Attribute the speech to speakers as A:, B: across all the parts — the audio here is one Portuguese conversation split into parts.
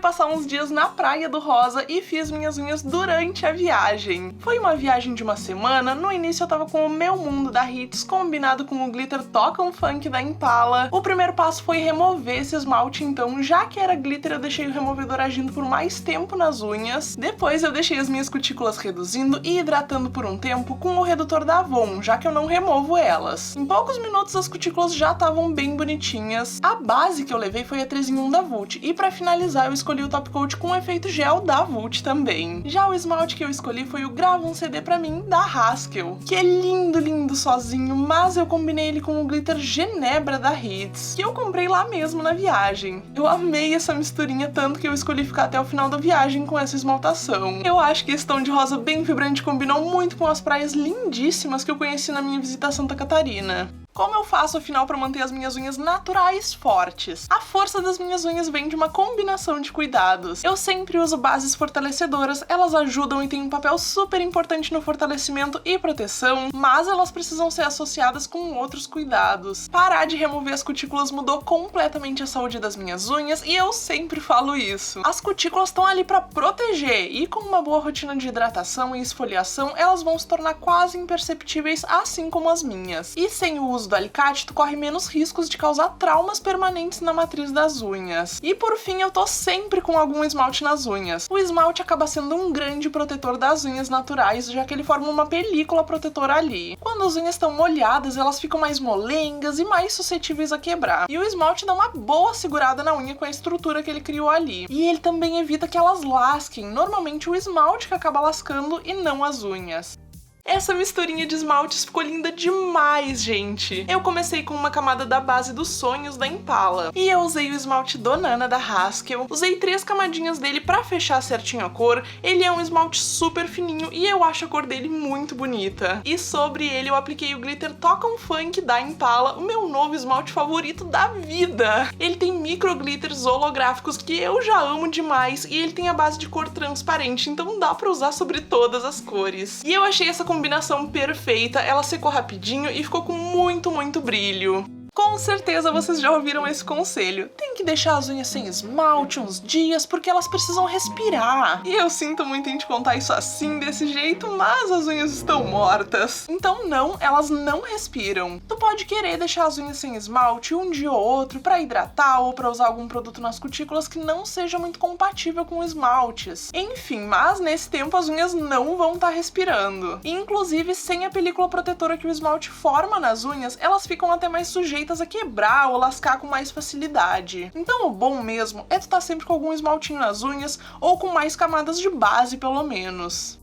A: passar uns dias na Praia do Rosa e fiz minhas unhas durante a viagem. Foi uma viagem de uma semana, no início eu tava com o Meu Mundo da Hits combinado com o glitter Toca um Funk da Impala. O primeiro passo foi remover esse esmalte, então já que era glitter eu deixei o removedor agindo por mais tempo nas unhas. Depois eu deixei as minhas cutículas reduzindo e hidratando por um tempo com o redutor da Avon, já que eu não removo elas. Em poucos minutos as cutículas já estavam bem bonitinhas. A base que eu levei foi a 3 em 1 da Vult, e pra finalizar eu escolhi o top coat com efeito gel da Vult também. Já o esmalte que eu escolhi foi o Grava um CD pra mim da Haskell, que é lindo, lindo sozinho, mas eu combinei ele com o glitter Genebra da Hits, que eu comprei lá mesmo na viagem. Eu amei essa misturinha, tanto que eu escolhi ficar até o final da viagem com essa esmaltação. Eu acho que esse tom de rosa bem vibrante combinou muito com as praias lindíssimas que eu conheci na minha visita a Santa Catarina. Como eu faço, afinal, para manter as minhas unhas naturais fortes? A força das minhas unhas vem de uma combinação de cuidados. Eu sempre uso bases fortalecedoras, elas ajudam e têm um papel super importante no fortalecimento e proteção, mas elas precisam ser associadas com outros cuidados. Parar de remover as cutículas mudou completamente a saúde das minhas unhas e eu sempre falo isso. As cutículas estão ali para proteger e com uma boa rotina de hidratação e esfoliação, elas vão se tornar quase imperceptíveis, assim como as minhas. E sem o uso do alicate, tu corre menos riscos de causar traumas permanentes na matriz das unhas. E por fim, eu tô sempre com algum esmalte nas unhas. O esmalte acaba sendo um grande protetor das unhas naturais, já que ele forma uma película protetora ali. Quando as unhas estão molhadas, elas ficam mais molengas e mais suscetíveis a quebrar. E o esmalte dá uma boa segurada na unha com a estrutura que ele criou ali. E ele também evita que elas lasquem, normalmente o esmalte que acaba lascando e não as unhas. Essa misturinha de esmaltes ficou linda demais, gente! Eu comecei com uma camada da base dos sonhos da Impala. E eu usei o esmalte Donana da Haskell. Usei 3 camadinhas dele pra fechar certinho a cor. Ele é um esmalte super fininho e eu acho a cor dele muito bonita. E sobre ele eu apliquei o glitter Toca um Funk da Impala, o meu novo esmalte favorito da vida! Ele tem micro glitters holográficos que eu já amo demais e ele tem a base de cor transparente, então dá pra usar sobre todas as cores. E eu achei essa combinação perfeita, ela secou rapidinho e ficou com muito, muito brilho. Com certeza vocês já ouviram esse conselho. Tem que deixar as unhas sem esmalte uns dias porque elas precisam respirar. E eu sinto muito em te contar isso assim, desse jeito, mas as unhas estão mortas. Então não, elas não respiram. Tu pode querer deixar as unhas sem esmalte um dia ou outro pra hidratar ou pra usar algum produto nas cutículas que não seja muito compatível com esmaltes. Enfim, mas nesse tempo as unhas não vão estar respirando. E, inclusive, sem a película protetora que o esmalte forma nas unhas, elas ficam até mais sujeitas a quebrar ou lascar com mais facilidade. Então o bom mesmo é tu estar sempre com algum esmaltinho nas unhas ou com mais camadas de base pelo menos.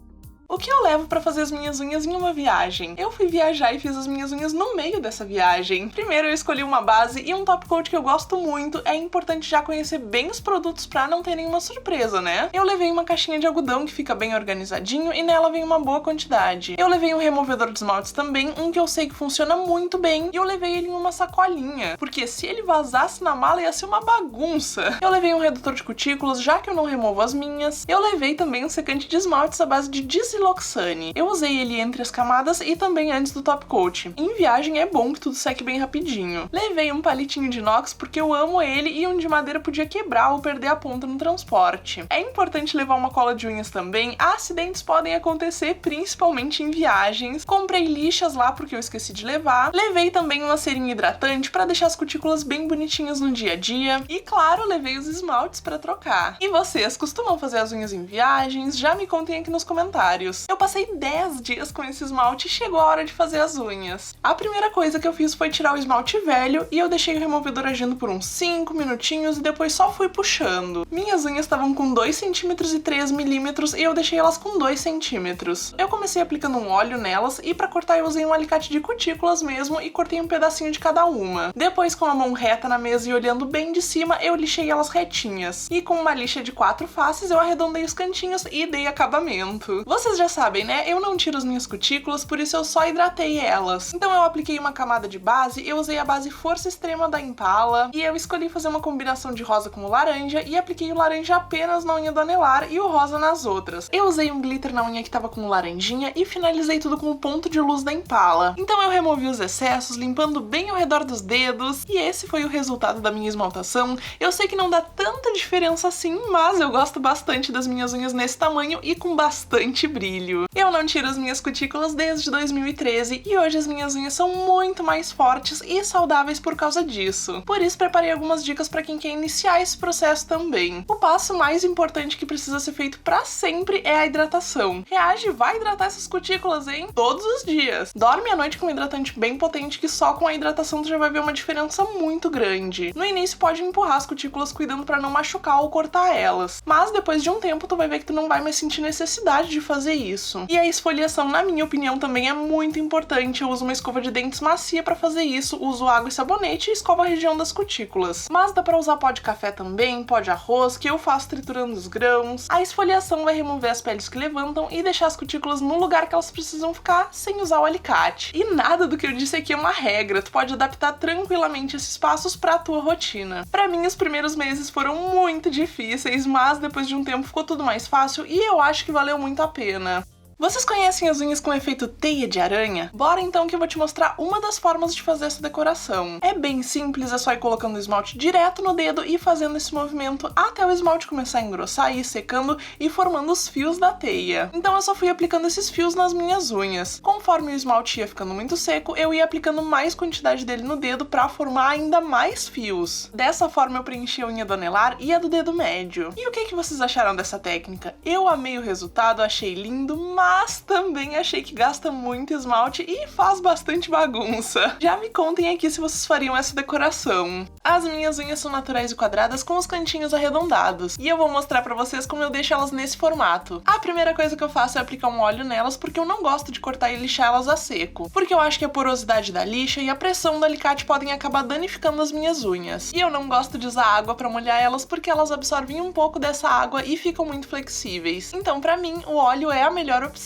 A: O que eu levo pra fazer as minhas unhas em uma viagem? Eu fui viajar e fiz as minhas unhas no meio dessa viagem. Primeiro eu escolhi uma base e um top coat que eu gosto muito. É importante já conhecer bem os produtos pra não ter nenhuma surpresa, né? Eu levei uma caixinha de algodão que fica bem organizadinho e nela vem uma boa quantidade. Eu levei um removedor de esmaltes também, um que eu sei que funciona muito bem, e eu levei ele em uma sacolinha, porque se ele vazasse na mala ia ser uma bagunça. Eu levei um redutor de cutículas, já que eu não removo as minhas. Eu levei também um secante de esmaltes à base de Loxane. Eu usei ele entre as camadas e também antes do top coat. Em viagem é bom que tudo seque bem rapidinho. Levei um palitinho de inox porque eu amo ele e um de madeira podia quebrar ou perder a ponta no transporte. É importante levar uma cola de unhas também, acidentes podem acontecer principalmente em viagens. Comprei lixas lá porque eu esqueci de levar. Levei também uma cerinha hidratante para deixar as cutículas bem bonitinhas no dia a dia. E claro, levei os esmaltes para trocar. E vocês costumam fazer as unhas em viagens? Já me contem aqui nos comentários. Eu passei 10 dias com esse esmalte e chegou a hora de fazer as unhas. A primeira coisa que eu fiz foi tirar o esmalte velho e eu deixei o removedor agindo por uns 5 minutinhos e depois só fui puxando. Minhas unhas estavam com 2 centímetros e 3 milímetros e eu deixei elas com 2 centímetros. Eu comecei aplicando um óleo nelas e pra cortar eu usei um alicate de cutículas mesmo e cortei um pedacinho de cada uma. Depois, com a mão reta na mesa e olhando bem de cima, eu lixei elas retinhas. E com uma lixa de 4 faces eu arredondei os cantinhos e dei acabamento. Vocês Vocês já sabem, né? Eu não tiro as minhas cutículas, por isso eu só hidratei elas. Então eu apliquei uma camada de base, eu usei a base Força Extrema da Impala, e eu escolhi fazer uma combinação de rosa com laranja, e apliquei o laranja apenas na unha do anelar e o rosa nas outras. Eu usei um glitter na unha que tava com laranjinha e finalizei tudo com o ponto de luz da Impala. Então eu removi os excessos, limpando bem ao redor dos dedos, e esse foi o resultado da minha esmaltação. Eu sei que não dá tanta diferença assim, mas eu gosto bastante das minhas unhas nesse tamanho e com bastante brilho. Eu não tiro as minhas cutículas desde 2013 e hoje as minhas unhas são muito mais fortes e saudáveis por causa disso. Por isso preparei algumas dicas para quem quer iniciar esse processo também. O passo mais importante que precisa ser feito para sempre é a hidratação. Reage, vai hidratar essas cutículas, hein? Todos os dias. Dorme à noite com um hidratante bem potente que só com a hidratação tu já vai ver uma diferença muito grande. No início pode empurrar as cutículas cuidando para não machucar ou cortar elas, mas depois de um tempo tu vai ver que tu não vai mais sentir necessidade de fazer isso. E a esfoliação, na minha opinião, também é muito importante. Eu uso uma escova de dentes macia para fazer isso, uso água e sabonete e escovo a região das cutículas. Mas dá para usar pó de café também, pó de arroz, que eu faço triturando os grãos. A esfoliação vai remover as peles que levantam e deixar as cutículas no lugar que elas precisam ficar sem usar o alicate. E nada do que eu disse aqui é uma regra, tu pode adaptar tranquilamente esses passos pra tua rotina. Pra mim, os primeiros meses foram muito difíceis, mas depois de um tempo ficou tudo mais fácil e eu acho que valeu muito a pena. Vocês conhecem as unhas com efeito teia de aranha? Bora então que eu vou te mostrar uma das formas de fazer essa decoração. É bem simples, é só ir colocando o esmalte direto no dedo e fazendo esse movimento até o esmalte começar a engrossar e ir secando e formando os fios da teia. Então eu só fui aplicando esses fios nas minhas unhas. Conforme o esmalte ia ficando muito seco, eu ia aplicando mais quantidade dele no dedo para formar ainda mais fios. Dessa forma eu preenchi a unha do anelar e a do dedo médio. E o que vocês acharam dessa técnica? Eu amei o resultado, achei lindo, mas também achei que gasta muito esmalte e faz bastante bagunça. Já me contem aqui se vocês fariam essa decoração. As minhas unhas são naturais e quadradas com os cantinhos arredondados, e eu vou mostrar pra vocês como eu deixo elas nesse formato. A primeira coisa que eu faço é aplicar um óleo nelas, porque eu não gosto de cortar e lixar elas a seco, porque eu acho que a porosidade da lixa e a pressão do alicate podem acabar danificando as minhas unhas. E eu não gosto de usar água pra molhar elas, porque elas absorvem um pouco dessa água e ficam muito flexíveis. Então pra mim, o óleo é a melhor opção.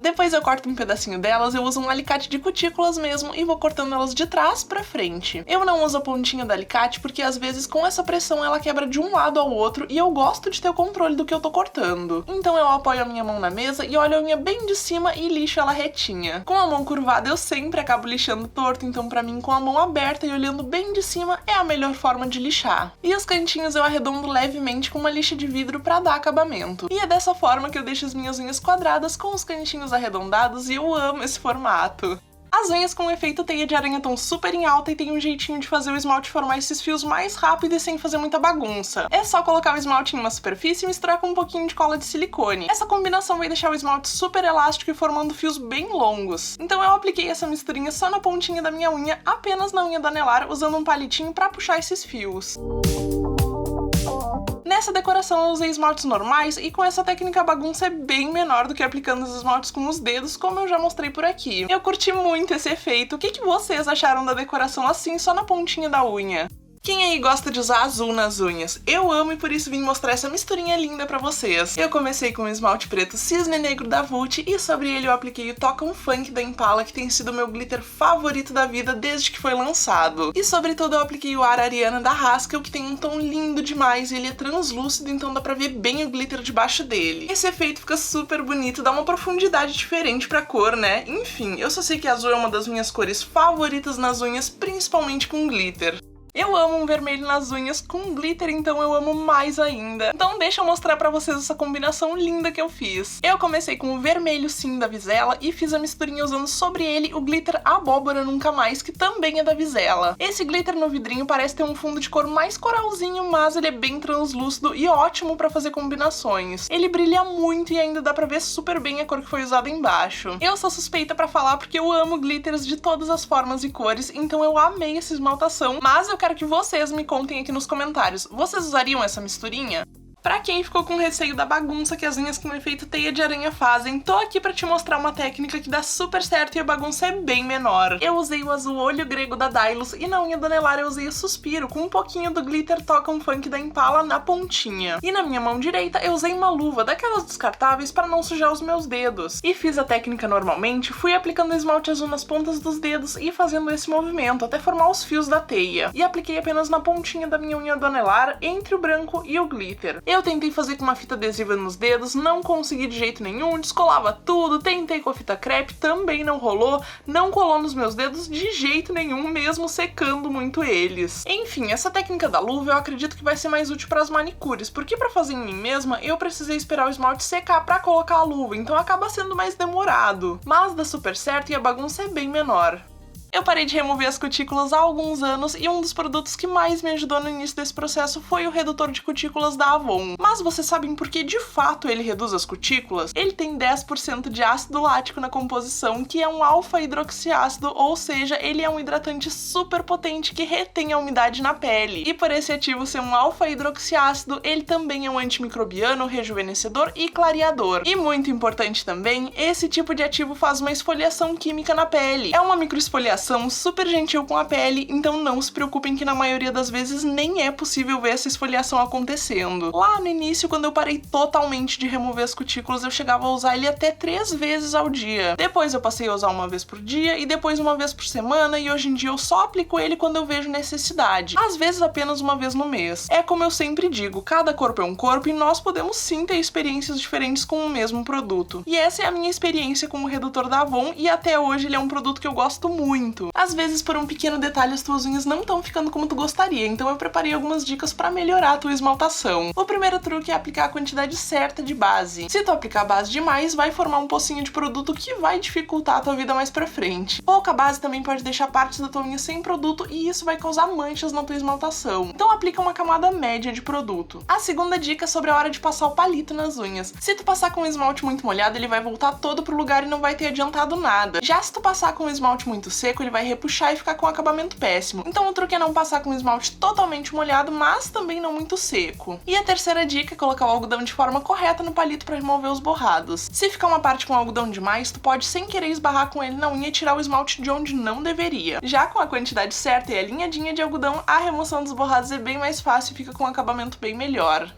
A: Depois eu corto um pedacinho delas, eu uso um alicate de cutículas mesmo e vou cortando elas de trás pra frente. Eu não uso a pontinha do alicate porque às vezes com essa pressão ela quebra de um lado ao outro e eu gosto de ter o controle do que eu tô cortando. Então eu apoio a minha mão na mesa e olho a unha bem de cima e lixo ela retinha. Com a mão curvada eu sempre acabo lixando torto, então pra mim com a mão aberta e olhando bem de cima é a melhor forma de lixar. E os cantinhos eu arredondo levemente com uma lixa de vidro pra dar acabamento. E é dessa forma que eu deixo as minhas unhas quadradas com os cantinhos arredondados e eu amo esse formato. As unhas com efeito teia de aranha estão super em alta e tem um jeitinho de fazer o esmalte formar esses fios mais rápido e sem fazer muita bagunça. É só colocar o esmalte em uma superfície e misturar com um pouquinho de cola de silicone. Essa combinação vai deixar o esmalte super elástico e formando fios bem longos. Então eu apliquei essa misturinha só na pontinha da minha unha, apenas na unha do anelar, usando um palitinho pra puxar esses fios. Nessa decoração eu usei esmaltes normais e com essa técnica a bagunça é bem menor do que aplicando os esmaltes com os dedos, como eu já mostrei por aqui. Eu curti muito esse efeito. O que vocês acharam da decoração assim, só na pontinha da unha? Quem aí gosta de usar azul nas unhas? Eu amo e por isso vim mostrar essa misturinha linda pra vocês. Eu comecei com o esmalte preto Cisne Negro da Vult e sobre ele eu apliquei o Toca um Funk da Impala, que tem sido o meu glitter favorito da vida desde que foi lançado. E sobretudo eu apliquei o Ar Ariana da Haskell, que tem um tom lindo demais e ele é translúcido, então dá pra ver bem o glitter debaixo dele. Esse efeito fica super bonito, dá uma profundidade diferente pra cor, né? Enfim, eu só sei que azul é uma das minhas cores favoritas nas unhas, principalmente com glitter. Eu amo um vermelho nas unhas com glitter, então eu amo mais ainda. Então deixa eu mostrar pra vocês essa combinação linda que eu fiz. Eu comecei com o vermelho sim da Vizela e fiz a misturinha usando sobre ele o glitter Abóbora Nunca Mais, que também é da Vizela. Esse glitter no vidrinho parece ter um fundo de cor mais coralzinho, mas ele é bem translúcido e ótimo pra fazer combinações. Ele brilha muito e ainda dá pra ver super bem a cor que foi usada embaixo. Eu sou suspeita pra falar porque eu amo glitters de todas as formas e cores, então eu amei essa esmaltação, mas eu quero que vocês me contem aqui nos comentários. Vocês usariam essa misturinha? Pra quem ficou com receio da bagunça que as unhas com efeito teia de aranha fazem, tô aqui pra te mostrar uma técnica que dá super certo e a bagunça é bem menor. Eu usei o azul olho grego da Dylos e na unha do anelar eu usei o suspiro com um pouquinho do glitter Toca Funk da Impala na pontinha. E na minha mão direita eu usei uma luva daquelas descartáveis para não sujar os meus dedos. E fiz a técnica normalmente, fui aplicando esmalte azul nas pontas dos dedos e fazendo esse movimento até formar os fios da teia. E apliquei apenas na pontinha da minha unha do anelar, entre o branco e o glitter. Eu tentei fazer com uma fita adesiva nos dedos, não consegui de jeito nenhum, descolava tudo, tentei com a fita crepe, também não rolou, não colou nos meus dedos de jeito nenhum, mesmo secando muito eles. Enfim, essa técnica da luva eu acredito que vai ser mais útil para as manicures, porque para fazer em mim mesma eu precisei esperar o esmalte secar para colocar a luva, então acaba sendo mais demorado. Mas dá super certo e a bagunça é bem menor. Eu parei de remover as cutículas há alguns anos e um dos produtos que mais me ajudou no início desse processo foi o redutor de cutículas da Avon. Mas vocês sabem por que de fato ele reduz as cutículas? Ele tem 10% de ácido lático na composição, que é um alfa-hidroxiácido, ou seja, ele é um hidratante super potente que retém a umidade na pele. E por esse ativo ser um alfa-hidroxiácido, ele também é um antimicrobiano, rejuvenescedor e clareador. E muito importante também, esse tipo de ativo faz uma esfoliação química na pele. É uma microesfoliação super gentil com a pele, então não se preocupem que na maioria das vezes nem é possível ver essa esfoliação acontecendo. Lá no início, quando eu parei totalmente de remover as cutículas, eu chegava a usar ele até 3 vezes ao dia. Depois eu passei a usar uma vez por dia e depois uma vez por semana, e hoje em dia eu só aplico ele quando eu vejo necessidade. Às vezes apenas uma vez no mês. É como eu sempre digo, cada corpo é um corpo e nós podemos sim ter experiências diferentes com o mesmo produto. E essa é a minha experiência com o redutor da Avon e até hoje ele é um produto que eu gosto muito. Às vezes, por um pequeno detalhe, as tuas unhas não estão ficando como tu gostaria, então eu preparei algumas dicas para melhorar a tua esmaltação. O primeiro truque é aplicar a quantidade certa de base. Se tu aplicar base demais, vai formar um pocinho de produto que vai dificultar a tua vida mais pra frente. Pouca base também pode deixar partes da tua unha sem produto e isso vai causar manchas na tua esmaltação. Então aplica uma camada média de produto. A segunda dica é sobre a hora de passar o palito nas unhas. Se tu passar com o esmalte muito molhado, ele vai voltar todo pro lugar e não vai ter adiantado nada. Já se tu passar com o esmalte muito seco, ele vai repuxar e ficar com um acabamento péssimo. Então o truque é não passar com o esmalte totalmente molhado, mas também não muito seco. E a terceira dica é colocar o algodão de forma correta no palito para remover os borrados. Se ficar uma parte com algodão demais, tu pode sem querer esbarrar com ele na unha e tirar o esmalte de onde não deveria. Já com a quantidade certa e alinhadinha de algodão, a remoção dos borrados é bem mais fácil e fica com um acabamento bem melhor.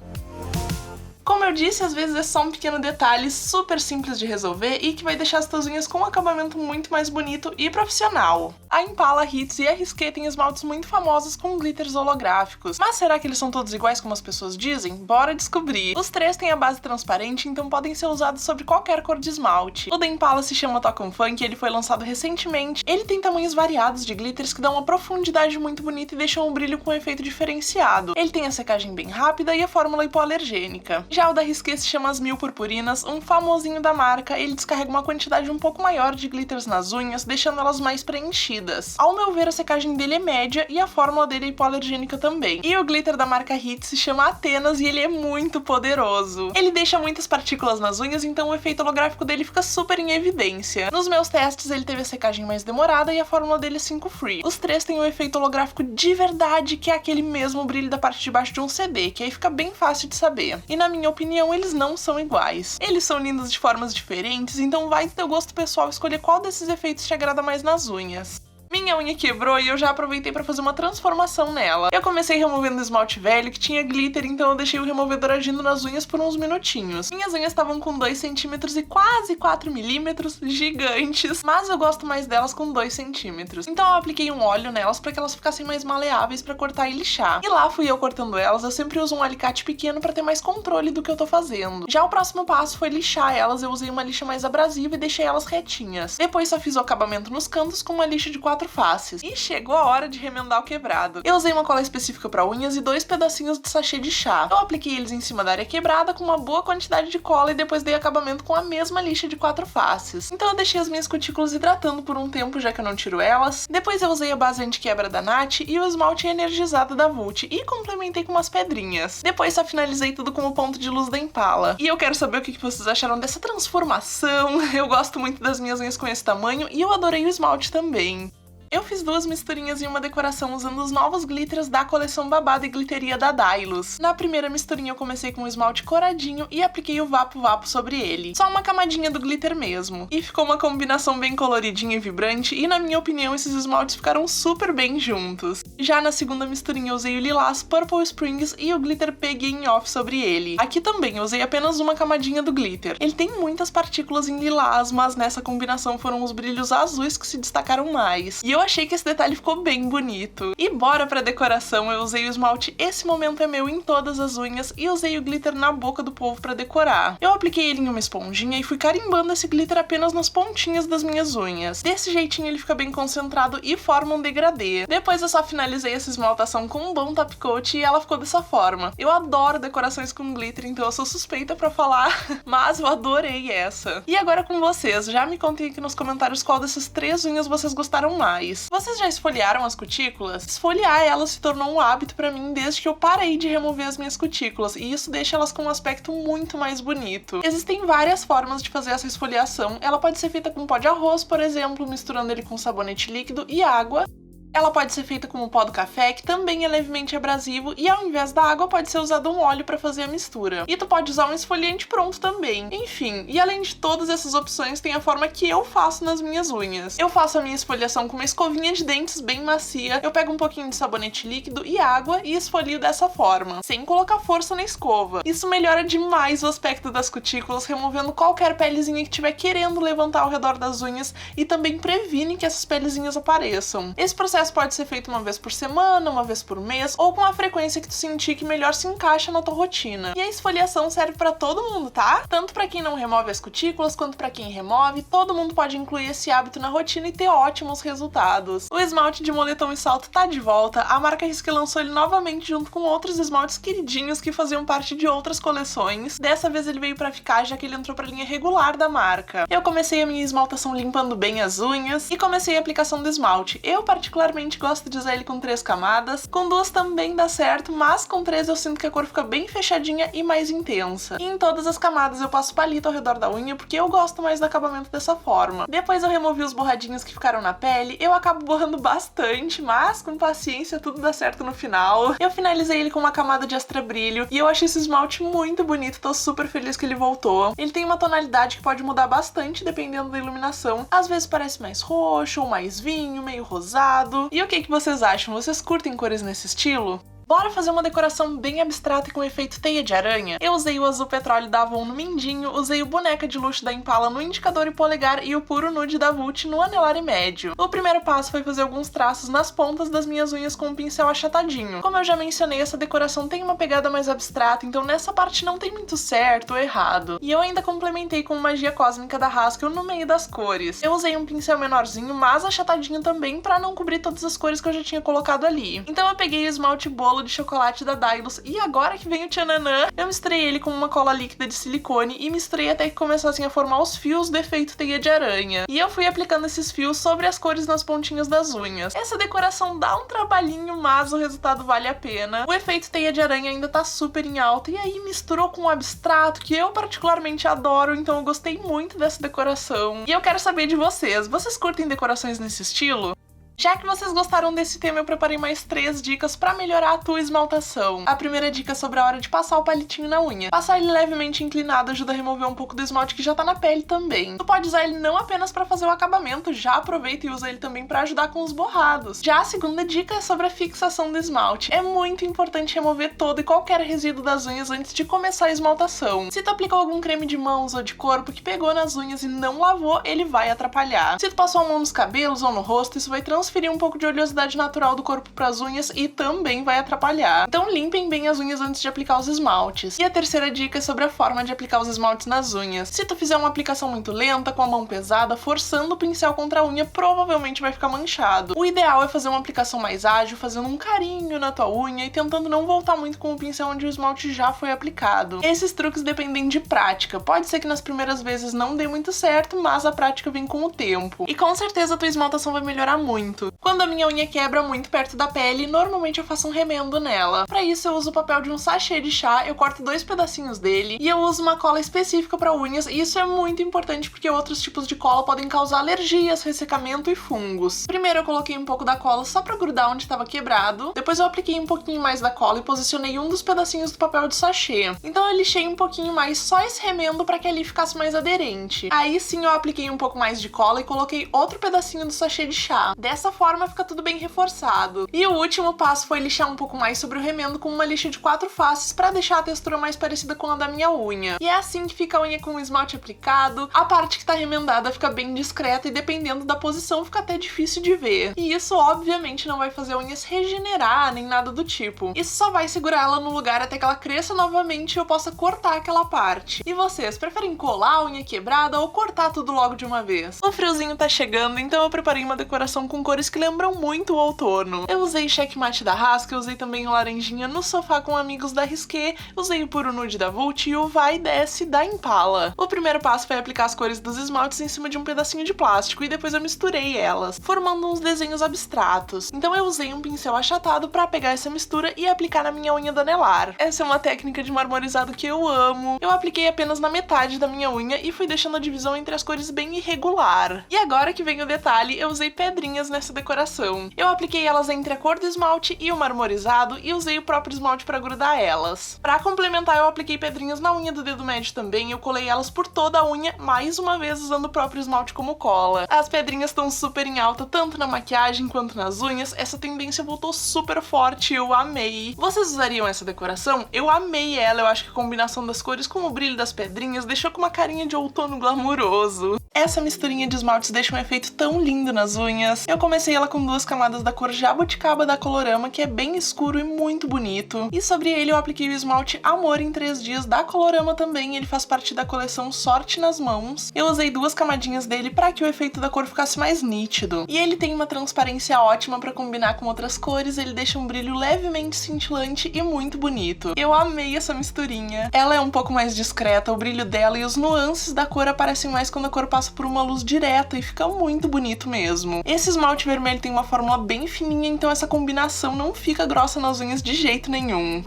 A: Como eu disse, às vezes é só um pequeno detalhe super simples de resolver e que vai deixar as tuas unhas com um acabamento muito mais bonito e profissional. A Impala, Hits e a Risqué têm esmaltes muito famosos com glitters holográficos. Mas será que eles são todos iguais como as pessoas dizem? Bora descobrir! Os 3 têm a base transparente, então podem ser usados sobre qualquer cor de esmalte. O da Impala se chama Toca Funk e ele foi lançado recentemente. Ele tem tamanhos variados de glitters que dão uma profundidade muito bonita e deixam o brilho com um efeito diferenciado. Ele tem a secagem bem rápida e a fórmula hipoalergênica. Já o da Risqué se chama As Mil Purpurinas, um famosinho da marca. Ele descarrega uma quantidade um pouco maior de glitters nas unhas, deixando elas mais preenchidas. Ao meu ver, a secagem dele é média e a fórmula dele é hipoalergênica também. E o glitter da marca Hit se chama Atenas e ele é muito poderoso. Ele deixa muitas partículas nas unhas, então o efeito holográfico dele fica super em evidência. Nos meus testes, ele teve a secagem mais demorada e a fórmula dele é 5 Free. Os 3 têm um efeito holográfico de verdade, que é aquele mesmo brilho da parte de baixo de um CD, que aí fica bem fácil de saber. E na minha opinião, eles não são iguais. Eles são lindos de formas diferentes, então vai do teu gosto pessoal escolher qual desses efeitos te agrada mais nas unhas. Minha unha quebrou e eu já aproveitei pra fazer uma transformação nela. Eu comecei removendo o esmalte velho que tinha glitter, então eu deixei o removedor agindo nas unhas por uns minutinhos. Minhas unhas estavam com 2 centímetros e quase 4 milímetros, gigantes, mas eu gosto mais delas com 2 centímetros. Então eu apliquei um óleo nelas pra que elas ficassem mais maleáveis pra cortar e lixar. E lá fui eu cortando elas, eu sempre uso um alicate pequeno pra ter mais controle do que eu tô fazendo. Já o próximo passo foi lixar elas, eu usei uma lixa mais abrasiva e deixei elas retinhas. Depois só fiz o acabamento nos cantos com uma lixa de 4 faces. E chegou a hora de remendar o quebrado. Eu usei uma cola específica para unhas e 2 pedacinhos de sachê de chá. Eu apliquei eles em cima da área quebrada com uma boa quantidade de cola e depois dei acabamento com a mesma lixa de 4 faces. Então eu deixei as minhas cutículas hidratando por um tempo, já que eu não tiro elas. Depois eu usei a base anti-quebra da Nath e o esmalte energizado da Vult e complementei com umas pedrinhas. Depois só finalizei tudo com o ponto de luz da Impala. E eu quero saber o que vocês acharam dessa transformação. Eu gosto muito das minhas unhas com esse tamanho e eu adorei o esmalte também. Eu fiz duas misturinhas em uma decoração usando os novos glitters da coleção Babado e Glitteria da Dylos. Na primeira misturinha eu comecei com um esmalte coradinho e apliquei o Vapo Vapo sobre ele. Só uma camadinha do glitter mesmo. E ficou uma combinação bem coloridinha e vibrante e, na minha opinião, esses esmaltes ficaram super bem juntos. Já na segunda misturinha eu usei o Lilás Purple Springs e o glitter Pegging Off sobre ele. Aqui também eu usei apenas uma camadinha do glitter. Ele tem muitas partículas em lilás, mas nessa combinação foram os brilhos azuis que se destacaram mais. E eu achei que esse detalhe ficou bem bonito. E bora pra decoração, eu usei o esmalte Esse Momento é Meu em todas as unhas e usei o glitter Na Boca do Povo pra decorar. Eu apliquei ele em uma esponjinha e fui carimbando esse glitter apenas nas pontinhas das minhas unhas. Desse jeitinho ele fica bem concentrado e forma um degradê. Depois eu só finalizei essa esmaltação com um bom top coat e ela ficou dessa forma. Eu adoro decorações com glitter, então eu sou suspeita pra falar, mas eu adorei essa. E agora com vocês, já me contem aqui nos comentários qual dessas 3 unhas vocês gostaram mais. Vocês já esfoliaram as cutículas? Esfoliar elas se tornou um hábito pra mim desde que eu parei de remover as minhas cutículas, e isso deixa elas com um aspecto muito mais bonito. Existem várias formas de fazer essa esfoliação. Ela pode ser feita com pó de arroz, por exemplo, misturando ele com sabonete líquido e água. Ela pode ser feita com o pó do café, que também é levemente abrasivo, e ao invés da água pode ser usado um óleo para fazer a mistura. E tu pode usar um esfoliante pronto também. Enfim, e além de todas essas opções, tem a forma que eu faço nas minhas unhas. Eu faço a minha esfoliação com uma escovinha de dentes bem macia, eu pego um pouquinho de sabonete líquido e água e esfolio dessa forma, sem colocar força na escova. Isso melhora demais o aspecto das cutículas, removendo qualquer pelezinha que estiver querendo levantar ao redor das unhas e também previne que essas pelezinhas apareçam. Esse processo pode ser feito uma vez por semana, uma vez por mês, ou com a frequência que tu sentir que melhor se encaixa na tua rotina. E a esfoliação serve pra todo mundo, tá? Tanto pra quem não remove as cutículas, quanto pra quem remove, todo mundo pode incluir esse hábito na rotina e ter ótimos resultados. O esmalte de moletom e salto tá de volta, a marca Risqué lançou ele novamente junto com outros esmaltes queridinhos que faziam parte de outras coleções. Dessa vez ele veio pra ficar, já que ele entrou pra linha regular da marca. Eu comecei a minha esmaltação limpando bem as unhas e comecei a aplicação do esmalte. Eu particularmente gosto de usar ele com 3 camadas, com 2 também dá certo, mas com 3 eu sinto que a cor fica bem fechadinha e mais intensa. E em todas as camadas eu passo palito ao redor da unha, porque eu gosto mais do acabamento dessa forma. Depois eu removi os borradinhos que ficaram na pele, eu acabo borrando bastante, mas com paciência tudo dá certo no final. Eu finalizei ele com uma camada de extra brilho, e eu achei esse esmalte muito bonito, tô super feliz que ele voltou. Ele tem uma tonalidade que pode mudar bastante dependendo da iluminação, às vezes parece mais roxo, ou mais vinho, meio rosado. E o que vocês acham? Vocês curtem cores nesse estilo? Bora fazer uma decoração bem abstrata e com efeito teia de aranha? Eu usei o azul petróleo da Avon no mindinho, usei o boneca de luxo da Impala no indicador e polegar e o puro nude da Vult no anelar e médio. O primeiro passo foi fazer alguns traços nas pontas das minhas unhas com um pincel achatadinho. Como eu já mencionei, essa decoração tem uma pegada mais abstrata, então nessa parte não tem muito certo ou errado. E eu ainda complementei com magia cósmica da Haskell no meio das cores. Eu usei um pincel menorzinho, mas achatadinho também, pra não cobrir todas as cores que eu já tinha colocado ali. Então eu peguei o esmalte bolo de chocolate da Dylos e agora que vem o tchananã, eu misturei ele com uma cola líquida de silicone e misturei até que começassem a formar os fios do efeito teia de aranha. E eu fui aplicando esses fios sobre as cores nas pontinhas das unhas. Essa decoração dá um trabalhinho, mas o resultado vale a pena. O efeito teia de aranha ainda tá super em alta e aí misturou com o abstrato, que eu particularmente adoro, então eu gostei muito dessa decoração. E eu quero saber de vocês, vocês curtem decorações nesse estilo? Já que vocês gostaram desse tema, eu preparei mais 3 dicas pra melhorar a tua esmaltação. A primeira dica é sobre a hora de passar o palitinho na unha. Passar ele levemente inclinado ajuda a remover um pouco do esmalte que já tá na pele também. Tu pode usar ele não apenas pra fazer o acabamento, já aproveita e usa ele também pra ajudar com os borrados. Já a segunda dica é sobre a fixação do esmalte. É muito importante remover todo e qualquer resíduo das unhas antes de começar a esmaltação. Se tu aplicou algum creme de mãos ou de corpo que pegou nas unhas e não lavou, ele vai atrapalhar. Se tu passou a mão nos cabelos ou no rosto, isso vai transferir um pouco de oleosidade natural do corpo para as unhas e também vai atrapalhar. Então limpem bem as unhas antes de aplicar os esmaltes. E a terceira dica é sobre a forma de aplicar os esmaltes nas unhas. Se tu fizer uma aplicação muito lenta, com a mão pesada, forçando o pincel contra a unha, provavelmente vai ficar manchado. O ideal é fazer uma aplicação mais ágil, fazendo um carinho na tua unha e tentando não voltar muito com o pincel onde o esmalte já foi aplicado. Esses truques dependem de prática. Pode ser que nas primeiras vezes não dê muito certo, mas a prática vem com o tempo. E com certeza a tua esmaltação vai melhorar muito. muito. Quando a minha unha quebra muito perto da pele, normalmente eu faço um remendo nela. Pra isso eu uso o papel de um sachê de chá, eu corto 2 pedacinhos dele e eu uso uma cola específica para unhas, e isso é muito importante porque outros tipos de cola podem causar alergias, ressecamento e fungos. Primeiro eu coloquei um pouco da cola só pra grudar onde estava quebrado, depois eu apliquei um pouquinho mais da cola e posicionei um dos pedacinhos do papel de sachê. Então eu lixei um pouquinho mais só esse remendo para que ali ficasse mais aderente. Aí sim eu apliquei um pouco mais de cola e coloquei outro pedacinho do sachê de chá. Dessa forma fica tudo bem reforçado. E o último passo foi lixar um pouco mais sobre o remendo com uma lixa de 4 faces para deixar a textura mais parecida com a da minha unha. E é assim que fica a unha com o esmalte aplicado, a parte que tá remendada fica bem discreta e dependendo da posição fica até difícil de ver. E isso obviamente não vai fazer a unha se regenerar nem nada do tipo. Isso só vai segurar ela no lugar até que ela cresça novamente e eu possa cortar aquela parte. E vocês, preferem colar a unha quebrada ou cortar tudo logo de uma vez? O friozinho tá chegando, então eu preparei uma decoração com cores que lembram muito o outono. Eu usei checkmate da Hask, eu usei também o laranjinha no sofá com amigos da Risqué, usei o puro nude da Vult e o vai e desce da Impala. O primeiro passo foi aplicar as cores dos esmaltes em cima de um pedacinho de plástico e depois eu misturei elas, formando uns desenhos abstratos. Então eu usei um pincel achatado para pegar essa mistura e aplicar na minha unha do anelar. Essa é uma técnica de marmorizado que eu amo. Eu apliquei apenas na metade da minha unha e fui deixando a divisão entre as cores bem irregular. E agora que vem o detalhe, eu usei pedrinhas nessa decoração. Eu apliquei elas entre a cor do esmalte e o marmorizado e usei o próprio esmalte para grudar elas. Para complementar, eu apliquei pedrinhas na unha do dedo médio também, eu colei elas por toda a unha, mais uma vez usando o próprio esmalte como cola. As pedrinhas estão super em alta, tanto na maquiagem quanto nas unhas, essa tendência voltou super forte, eu amei. Vocês usariam essa decoração? Eu amei ela, eu acho que a combinação das cores com o brilho das pedrinhas deixou com uma carinha de outono glamuroso. Essa misturinha de esmaltes deixa um efeito tão lindo nas unhas. Eu comecei ela com 2 camadas da cor Jabuticaba da Colorama, que é bem escuro e muito bonito. E sobre ele eu apliquei o esmalte Amor em 3 dias da Colorama também, ele faz parte da coleção Sorte nas Mãos. Eu usei 2 camadinhas dele para que o efeito da cor ficasse mais nítido. E ele tem uma transparência ótima para combinar com outras cores, ele deixa um brilho levemente cintilante e muito bonito. Eu amei essa misturinha. Ela é um pouco mais discreta, o brilho dela e os nuances da cor aparecem mais quando a cor passa por uma luz direta e fica muito bonito mesmo. Esse esmalte vermelho tem uma fórmula bem fininha, então essa combinação não fica grossa nas unhas de jeito nenhum.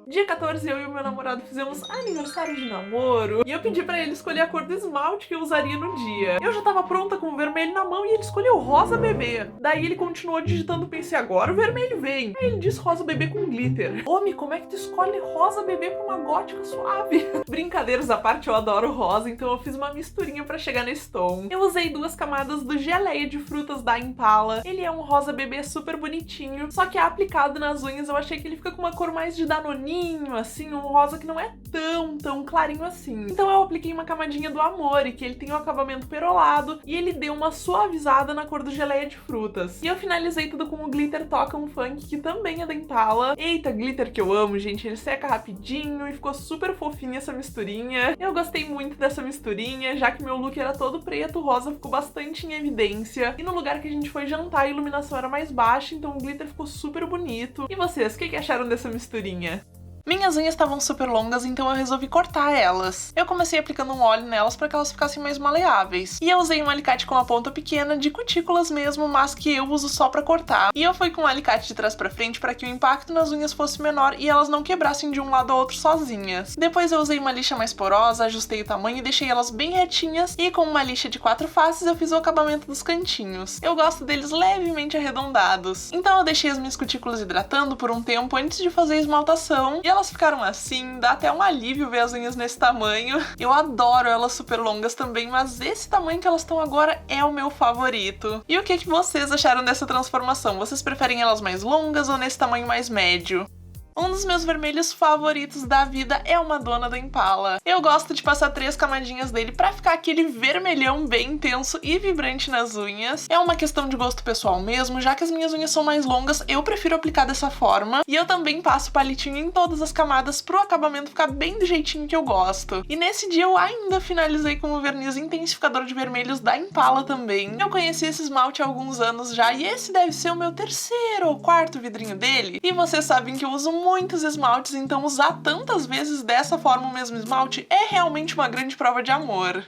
A: Dia 14, eu e o meu namorado fizemos aniversário de namoro e eu pedi pra ele escolher a cor do esmalte que eu usaria no dia. Eu já tava pronta com o vermelho na mão e ele escolheu rosa bebê. Daí ele continuou digitando, pensei, agora o vermelho vem. Aí ele disse rosa bebê com glitter. Homem, como é que tu escolhe rosa bebê pra uma gótica suave? Brincadeiras à parte, eu adoro rosa, então eu fiz uma misturinha pra chegar nesse tom. Eu usei 2 camadas do geleia de frutas da Impala. Ele é um rosa bebê super bonitinho, só que aplicado nas unhas eu achei que ele fica com uma cor mais de danoninho, assim, um rosa que não é tão clarinho assim. Então eu apliquei uma camadinha do Amor, que ele tem um acabamento perolado e ele deu uma suavizada na cor do geleia de frutas. E eu finalizei tudo com o glitter Toca um Funk, que também é da Impala. Eita, glitter que eu amo, gente, ele seca rapidinho e ficou super fofinha essa misturinha. Eu gostei muito dessa misturinha, já que meu look era todo preto, o rosa ficou bastante em evidência. E no lugar que a gente foi jantar, a iluminação era mais baixa, então o glitter ficou super bonito. E vocês, o que acharam dessa misturinha? Minhas unhas estavam super longas, então eu resolvi cortar elas. Eu comecei aplicando um óleo nelas para que elas ficassem mais maleáveis. E eu usei um alicate com a ponta pequena, de cutículas mesmo, mas que eu uso só para cortar. E eu fui com o alicate de trás para frente para que o impacto nas unhas fosse menor e elas não quebrassem de um lado ao outro sozinhas. Depois eu usei uma lixa mais porosa, ajustei o tamanho e deixei elas bem retinhas. E com uma lixa de 4 faces eu fiz o acabamento dos cantinhos. Eu gosto deles levemente arredondados. Então eu deixei as minhas cutículas hidratando por um tempo antes de fazer a esmaltação. E elas ficaram assim, dá até um alívio ver as unhas nesse tamanho. Eu adoro elas super longas também, mas esse tamanho que elas estão agora é o meu favorito. E o que vocês acharam dessa transformação? Vocês preferem elas mais longas ou nesse tamanho mais médio? Um dos meus vermelhos favoritos da vida é o Madonna da Impala. Eu gosto de passar 3 camadinhas dele pra ficar aquele vermelhão bem intenso e vibrante nas unhas. É uma questão de gosto pessoal mesmo, já que as minhas unhas são mais longas, eu prefiro aplicar dessa forma. E eu também passo palitinho em todas as camadas pro acabamento ficar bem do jeitinho que eu gosto. E nesse dia eu ainda finalizei com o verniz intensificador de vermelhos da Impala também. Eu conheci esse esmalte há alguns anos já e esse deve ser o meu 3º ou 4º vidrinho dele. E vocês sabem que eu uso muitos esmaltes, então usar tantas vezes dessa forma o mesmo esmalte é realmente uma grande prova de amor.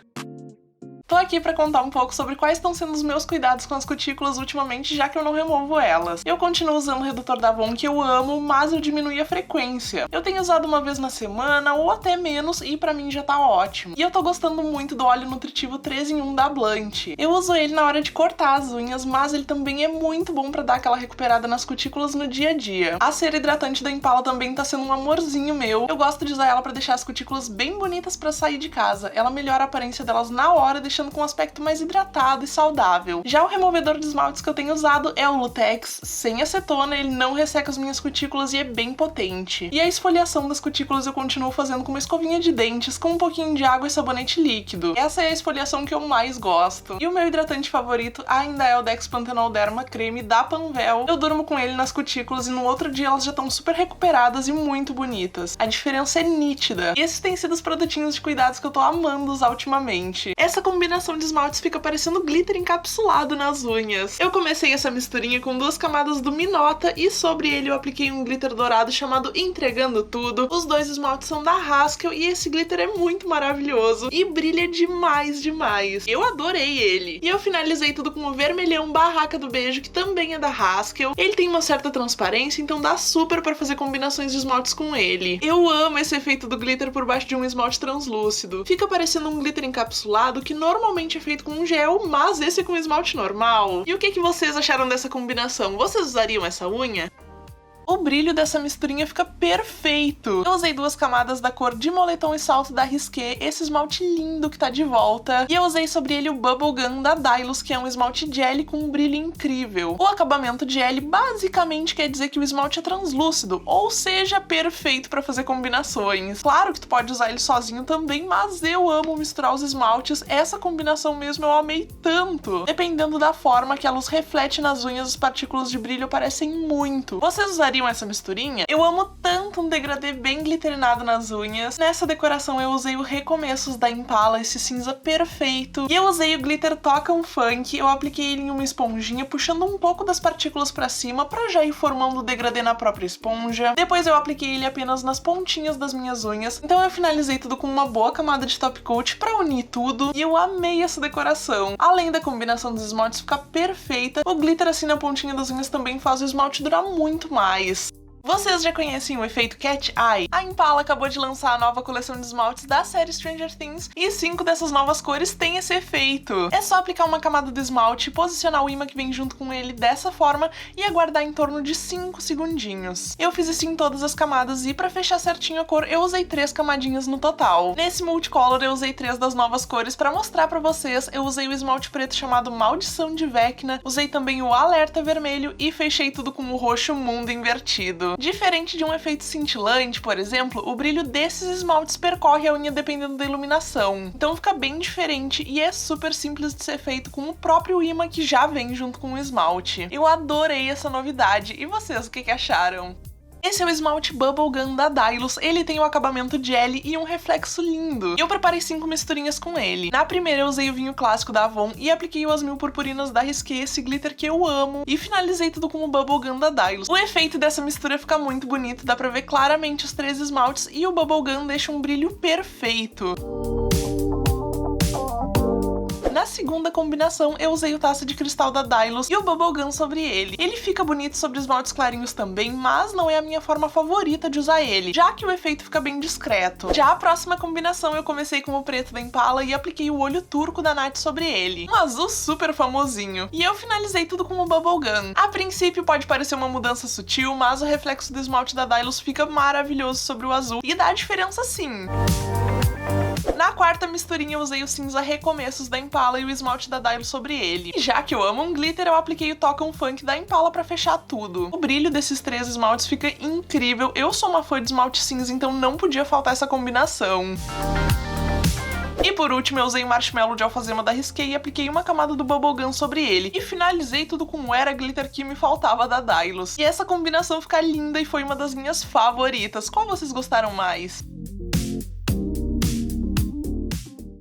A: Tô aqui pra contar um pouco sobre quais estão sendo os meus cuidados com as cutículas ultimamente, já que eu não removo elas. Eu continuo usando o redutor da Avon, que eu amo, mas eu diminui a frequência. Eu tenho usado uma vez na semana, ou até menos, e pra mim já tá ótimo. E eu tô gostando muito do óleo nutritivo 3 em 1 da Blunt. Eu uso ele na hora de cortar as unhas, mas ele também é muito bom pra dar aquela recuperada nas cutículas no dia a dia. A cera hidratante da Impala também tá sendo um amorzinho meu. Eu gosto de usar ela pra deixar as cutículas bem bonitas pra sair de casa. Ela melhora a aparência delas na hora, deixando com um aspecto mais hidratado e saudável. Já o removedor de esmaltes que eu tenho usado é o Lutex, sem acetona, ele não resseca as minhas cutículas e é bem potente. E a esfoliação das cutículas eu continuo fazendo com uma escovinha de dentes, com um pouquinho de água e sabonete líquido. Essa é a esfoliação que eu mais gosto. E o meu hidratante favorito ainda é o Dexpantanol Derma Creme da Panvel. Eu durmo com ele nas cutículas e no outro dia elas já estão super recuperadas e muito bonitas. A diferença é nítida. E esses têm sido os produtinhos de cuidados que eu tô amando usar ultimamente. Essa combinação de esmaltes fica parecendo glitter encapsulado nas unhas. Eu comecei essa misturinha com 2 camadas do Minota e sobre ele eu apliquei um glitter dourado chamado Entregando Tudo. Os 2 esmaltes são da Haskell e esse glitter é muito maravilhoso e brilha demais, demais. Eu adorei ele. E eu finalizei tudo com o vermelhão Barraca do Beijo, que também é da Haskell. Ele tem uma certa transparência, então dá super pra fazer combinações de esmaltes com ele. Eu amo esse efeito do glitter por baixo de um esmalte translúcido. Fica parecendo um glitter encapsulado que normalmente é feito com um gel, mas esse é com esmalte normal. E o que vocês acharam dessa combinação? Vocês usariam essa unha? O brilho dessa misturinha fica perfeito. Eu usei 2 camadas da cor de Moletom e Salto da Risqué, esse esmalte lindo que tá de volta. E eu usei sobre ele o Bubblegum da Dylos, que é um esmalte gel com um brilho incrível. O acabamento gel basicamente quer dizer que o esmalte é translúcido, ou seja, perfeito pra fazer combinações. Claro que tu pode usar ele sozinho também, mas eu amo misturar os esmaltes. Essa combinação mesmo eu amei tanto. Dependendo da forma que a luz reflete nas unhas, as partículas de brilho aparecem muito. Vocês usariam essa misturinha? Eu amo tanto um degradê bem glitterinado nas unhas. Nessa decoração eu usei o Recomeços da Impala, esse cinza perfeito. E eu usei o glitter Toca um Funk. Eu apliquei ele em uma esponjinha, puxando um pouco das partículas pra cima, pra já ir formando o degradê na própria esponja. Depois eu apliquei ele apenas nas pontinhas das minhas unhas. Então eu finalizei tudo com uma boa camada de top coat pra unir tudo. E eu amei essa decoração. Além da combinação dos esmaltes ficar perfeita, o glitter assim na pontinha das unhas também faz o esmalte durar muito mais. Vocês já conhecem o efeito Cat Eye? A Impala acabou de lançar a nova coleção de esmaltes da série Stranger Things e 5 dessas novas cores têm esse efeito. É só aplicar uma camada do esmalte, posicionar o imã que vem junto com ele dessa forma e aguardar em torno de 5 segundinhos. Eu fiz isso em todas as camadas e pra fechar certinho a cor eu usei 3 camadinhas no total. Nesse multicolor eu usei 3 das novas cores pra mostrar pra vocês. Eu usei o esmalte preto chamado Maldição de Vecna, usei também o Alerta Vermelho e fechei tudo com o roxo Mundo Invertido. Diferente de um efeito cintilante, por exemplo, o brilho desses esmaltes percorre a unha dependendo da iluminação. Então fica bem diferente e é super simples de ser feito com o próprio imã que já vem junto com o esmalte. Eu adorei essa novidade. E vocês, o que acharam? Esse é o esmalte Bubblegum da Dylos, ele tem o acabamento gel e um reflexo lindo. E eu preparei 5 misturinhas com ele. Na primeira eu usei o vinho clássico da Avon e apliquei o As Mil Purpurinas da Risqué, esse glitter que eu amo, e finalizei tudo com o Bubblegum da Dylos. O efeito dessa mistura fica muito bonito, dá pra ver claramente os 3 esmaltes e o Bubblegum deixa um brilho perfeito. Na segunda combinação, eu usei o Taça de Cristal da Dylos e o Bubblegum sobre ele. Ele fica bonito sobre esmaltes clarinhos também, mas não é a minha forma favorita de usar ele, já que o efeito fica bem discreto. Já a próxima combinação, eu comecei com o preto da Impala e apliquei o olho turco da Nath sobre ele, um azul super famosinho. E eu finalizei tudo com o Bubblegum. A princípio pode parecer uma mudança sutil, mas o reflexo do esmalte da Dylos fica maravilhoso sobre o azul e dá diferença sim. Na quarta misturinha eu usei o cinza Recomeços da Impala e o esmalte da Dylos sobre ele. E já que eu amo um glitter, eu apliquei o Toca um Funk da Impala pra fechar tudo. O brilho desses 3 esmaltes fica incrível. Eu sou uma fã de esmalte cinza, então não podia faltar essa combinação. E por último eu usei o Marshmallow de Alfazema da Risqué e apliquei uma camada do Bubblegum sobre ele. E finalizei tudo com o Era Glitter que me faltava da Dylos. E essa combinação fica linda e foi uma das minhas favoritas. Qual vocês gostaram mais?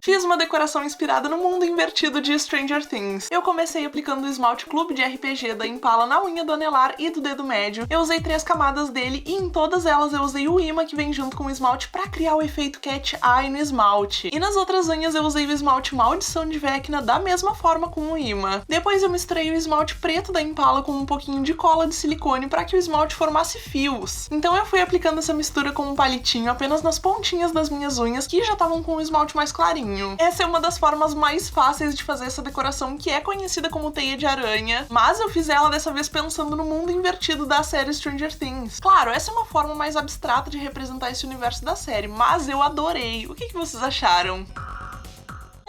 A: Fiz uma decoração inspirada no mundo invertido de Stranger Things. Eu comecei aplicando o esmalte Clube de RPG da Impala na unha do anelar e do dedo médio. Eu usei 3 camadas dele e em todas elas eu usei o imã que vem junto com o esmalte pra criar o efeito cat eye no esmalte. E nas outras unhas eu usei o esmalte Maldição de Vecna da mesma forma com o imã. Depois eu misturei o esmalte preto da Impala com um pouquinho de cola de silicone para que o esmalte formasse fios. Então eu fui aplicando essa mistura com um palitinho apenas nas pontinhas das minhas unhas, que já estavam com o esmalte mais clarinho. Essa é uma das formas mais fáceis de fazer essa decoração, que é conhecida como teia de aranha, mas eu fiz ela dessa vez pensando no mundo invertido da série Stranger Things. Claro, essa é uma forma mais abstrata de representar esse universo da série, mas eu adorei. O que vocês acharam?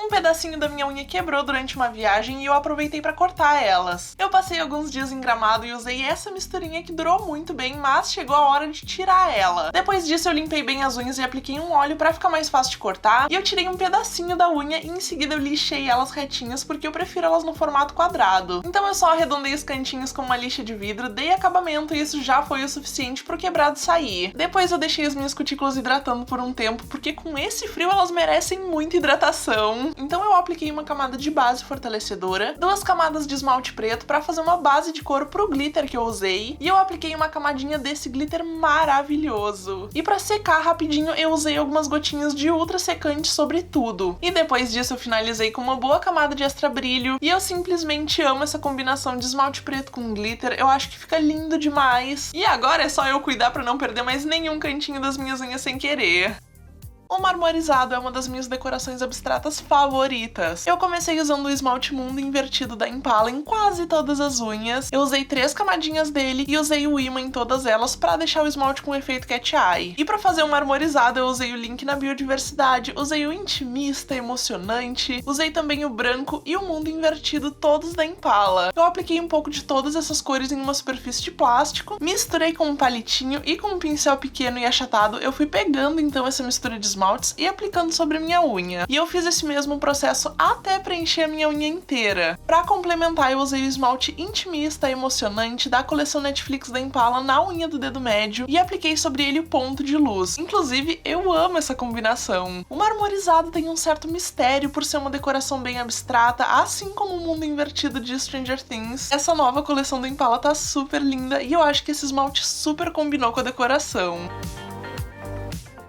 A: Um pedacinho da minha unha quebrou durante uma viagem e eu aproveitei pra cortar elas. Eu passei alguns dias em Gramado e usei essa misturinha que durou muito bem, mas chegou a hora de tirar ela. Depois disso eu limpei bem as unhas e apliquei um óleo pra ficar mais fácil de cortar, e eu tirei um pedacinho da unha e em seguida eu lixei elas retinhas porque eu prefiro elas no formato quadrado. Então eu só arredondei os cantinhos com uma lixa de vidro, dei acabamento e isso já foi o suficiente pro quebrado sair. Depois eu deixei as minhas cutículas hidratando por um tempo, porque com esse frio elas merecem muita hidratação. Então eu apliquei uma camada de base fortalecedora, 2 camadas de esmalte preto pra fazer uma base de couro pro glitter que eu usei, e eu apliquei uma camadinha desse glitter maravilhoso. E pra secar rapidinho eu usei algumas gotinhas de ultra secante sobre tudo. E depois disso eu finalizei com uma boa camada de extra brilho, e eu simplesmente amo essa combinação de esmalte preto com glitter, eu acho que fica lindo demais. E agora é só eu cuidar pra não perder mais nenhum cantinho das minhas unhas sem querer. O marmorizado é uma das minhas decorações abstratas favoritas. Eu comecei usando o esmalte mundo invertido da Impala em quase todas as unhas. Eu usei 3 camadinhas dele e usei o imã em todas elas pra deixar o esmalte com o efeito cat eye. E pra fazer o marmorizado eu usei o link na biodiversidade, usei o intimista, emocionante, usei também o branco e o mundo invertido, todos da Impala. Eu apliquei um pouco de todas essas cores em uma superfície de plástico, misturei com um palitinho e com um pincel pequeno e achatado eu fui pegando então essa mistura de esmaltes e aplicando sobre a minha unha. E eu fiz esse mesmo processo até preencher a minha unha inteira. Pra complementar, eu usei o esmalte intimista emocionante da coleção Netflix da Impala na unha do dedo médio e apliquei sobre ele o ponto de luz. Inclusive, eu amo essa combinação. O marmorizado tem um certo mistério por ser uma decoração bem abstrata, assim como o mundo invertido de Stranger Things. Essa nova coleção da Impala tá super linda e eu acho que esse esmalte super combinou com a decoração.